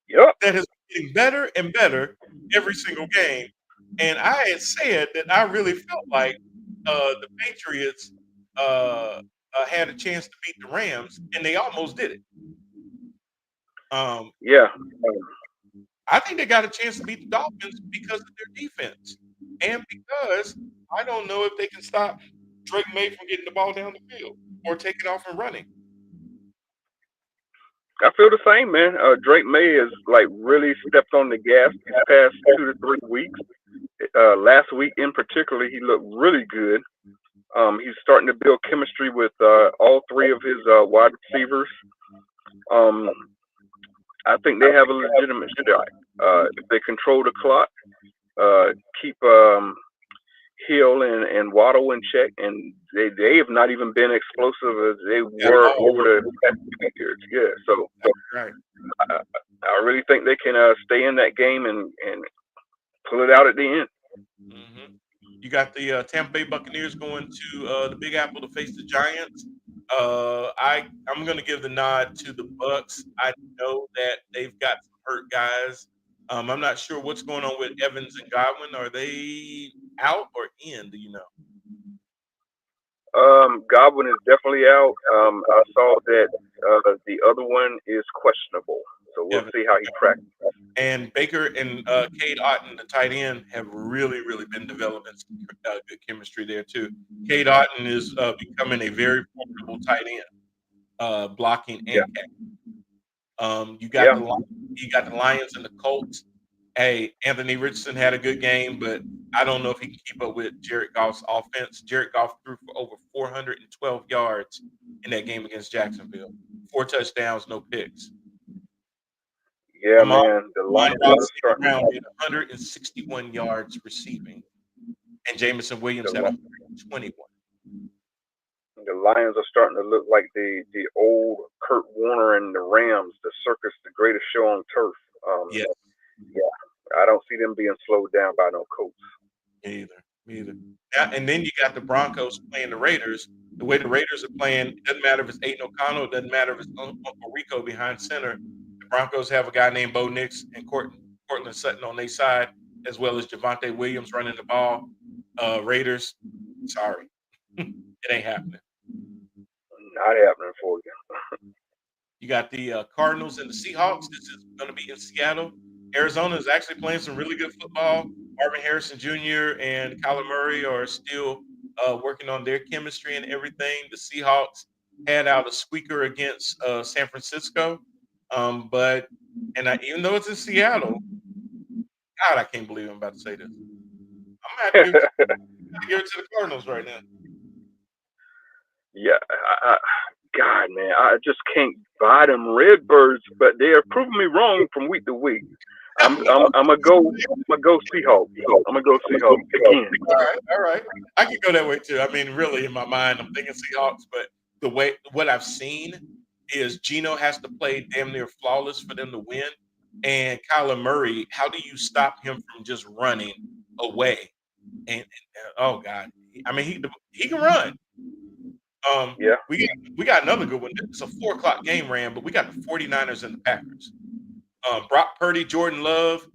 Yep. that has been getting better and better every single game. And I had said that I really felt like the Patriots had a chance to beat the Rams, and they almost did it. Yeah. I think they got a chance to beat the Dolphins because of their defense, and because I don't know if they can stop Drake May from getting the ball down the field or taking off and running. I feel the same, man. Drake May has like really stepped on the gas these past 2 to 3 weeks. Last week in particular, he looked really good. He's starting to build chemistry with all three of his wide receivers. Um, I think they have a legitimate shot if they control the clock, keep Hill and Waddle in check, and they have not even been explosive as they were over the past 2 years. Yeah, so Right. I really think they can stay in that game and pull it out at the end. hmm You got the Tampa Bay Buccaneers going to the Big Apple to face the Giants. I'm going to give the nod to the Bucks. I know that they've got some hurt guys. I'm not sure what's going on with Evans and Godwin. Are they out or in? Do you know? Godwin is definitely out. I saw that the other one is questionable, so we'll Evans. see how he practices. And Baker and Cade Otton, the tight end, have really, really been developing some good chemistry there too. Cade Otton is becoming a very formidable tight end, blocking and Yeah, catching. yeah. You got the Lions and the Colts. Hey, Anthony Richardson had a good game, but I don't know if he can keep up with Jared Goff's offense. Jared Goff threw for over 412 yards in that game against Jacksonville. 4 touchdowns, no picks. Yeah, Amon man. The Amon Lions Ross are St. starting. Brown had 161 yards receiving, and Jameson Williams had The, 121. the Lions are starting to look like the old Kurt Warner and the Rams, the circus, the greatest show on turf. Yeah, Yeah, I don't see them being slowed down by no coach. me either. Me either. And then you got the Broncos playing the Raiders. The way the Raiders are playing, it doesn't matter if it's Aiden O'Connell, it doesn't matter if it's Uncle Rico behind center. The Broncos have a guy named Bo Nix and Cortland Sutton on their side, as well as Javante Williams running the ball. Raiders, sorry, it ain't happening. Not happening for you. You got the Cardinals and the Seahawks. This is going to be in Seattle. Arizona is actually playing some really good football. Marvin Harrison Jr. and Kyler Murray are still working on their chemistry and everything. The Seahawks had out a squeaker against San Francisco, but even though it's in Seattle, God, I can't believe I'm about to say this. I'm gonna have to give it to the Cardinals right now. Yeah, God, man, I just can't buy them Redbirds, but they are proving me wrong from week to week. I'm gonna go Seahawks. I'm gonna go Seahawks again. All right. I could go that way too. I mean, really, in my mind, I'm thinking Seahawks, but what I've seen is Geno has to play damn near flawless for them to win. And Kyler Murray, how do you stop him from just running away? And oh God, I mean, he can run. Yeah, We got another good one. It's a 4 o'clock game, Ram, but we got the 49ers and the Packers. Brock Purdy, Jordan Love.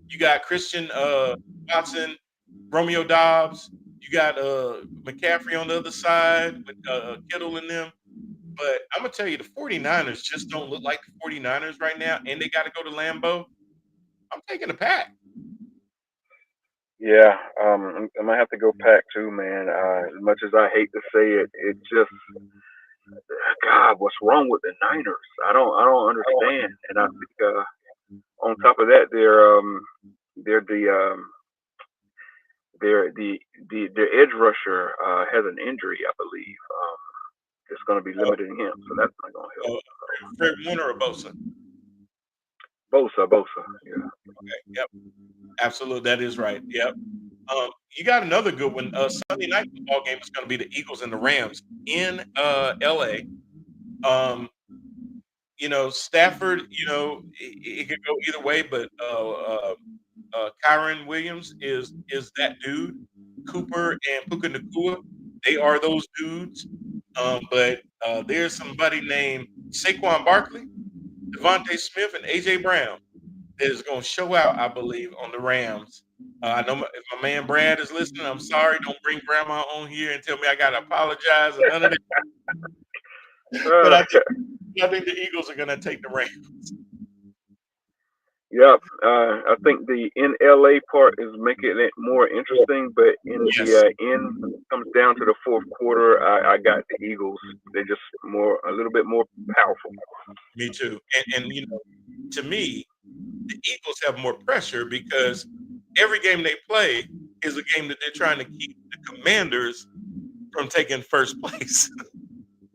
You got Christian Watson, Romeo Dobbs. You got McCaffrey on the other side with Kittle and them. But I'm gonna tell you, the 49ers just don't look like the 49ers right now, and they got to go to Lambeau. I'm taking the Pack. Yeah, I might have to go Pack too, man. As much as I hate to say it, it just God, what's wrong with the Niners? I don't understand. And I think on top of that, they're their edge rusher has an injury, I believe. It's going to be Oh, limiting him, so that's not going to help. oh, Fred Warner or Bosa? Bosa, yeah. Okay, yep, absolutely, that is right. Yep. You got another good one. Sunday night football game is going to be the Eagles and the Rams in LA. Stafford, it could go either way, but Kyron Williams is that dude. Cooper and Puka Nakua, they are those dudes. But there's somebody named Saquon Barkley, Devontae Smith, and AJ Brown that is going to show out, I believe, on the Rams. I know if my man Brad is listening, I'm sorry. Don't bring grandma on here and tell me I got to apologize and none of that. But I think the Eagles are going to take the Rams. Yep. I think the in LA part is making it more interesting, but in Yes, the end, when it comes down to the fourth quarter, I got the Eagles. They're just a little bit more powerful. me too. And to me, the Eagles have more pressure because every game they play is a game that they're trying to keep the Commanders from taking first place.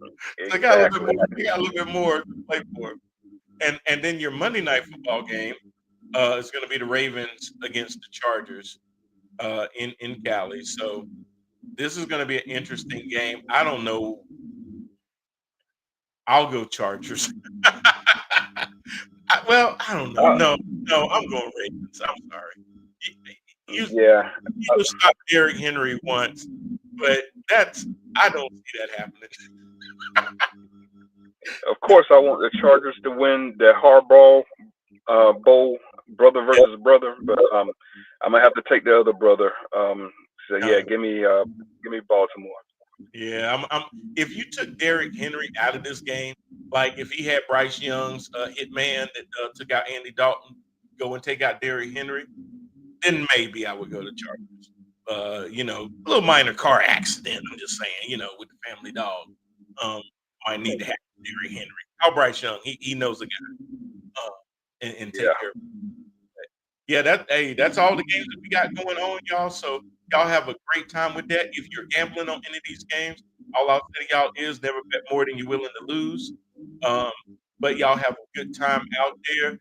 So they got a little bit more to play for. And then your Monday night football game is going to be the Ravens against the Chargers in Cali. So this is going to be an interesting game. I don't know. I'll go Chargers. I don't know. No, I'm going Ravens. I'm sorry. You stopped Derrick Henry once, but I don't see that happening. Of course, I want the Chargers to win the Harbaugh Bowl, brother versus brother, but I'm gonna have to take the other brother. So yeah, give me Baltimore. Yeah, if you took Derrick Henry out of this game, like if he had Bryce Young's hitman that took out Andy Dalton, go and take out Derrick Henry, then maybe I would go to Chargers. A little minor car accident. I'm just saying, with the family dog, might need to have Derrick Henry. How Bryce Young? He knows the guy, and take care of him. Yeah, that's all the games that we got going on, y'all. So y'all have a great time with that. If you're gambling on any of these games, all I'll say to y'all is never bet more than you're willing to lose. But y'all have a good time out there.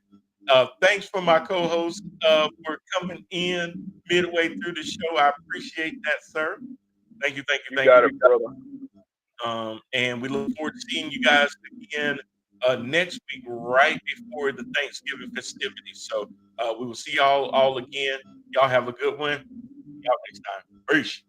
Thanks for my co-host for coming in midway through the show. I appreciate that, sir. Thank you. You got it, brother. And we look forward to seeing you guys again next week, right before the Thanksgiving festivities. So we will see y'all all again. Y'all have a good one. Y'all next time. Peace.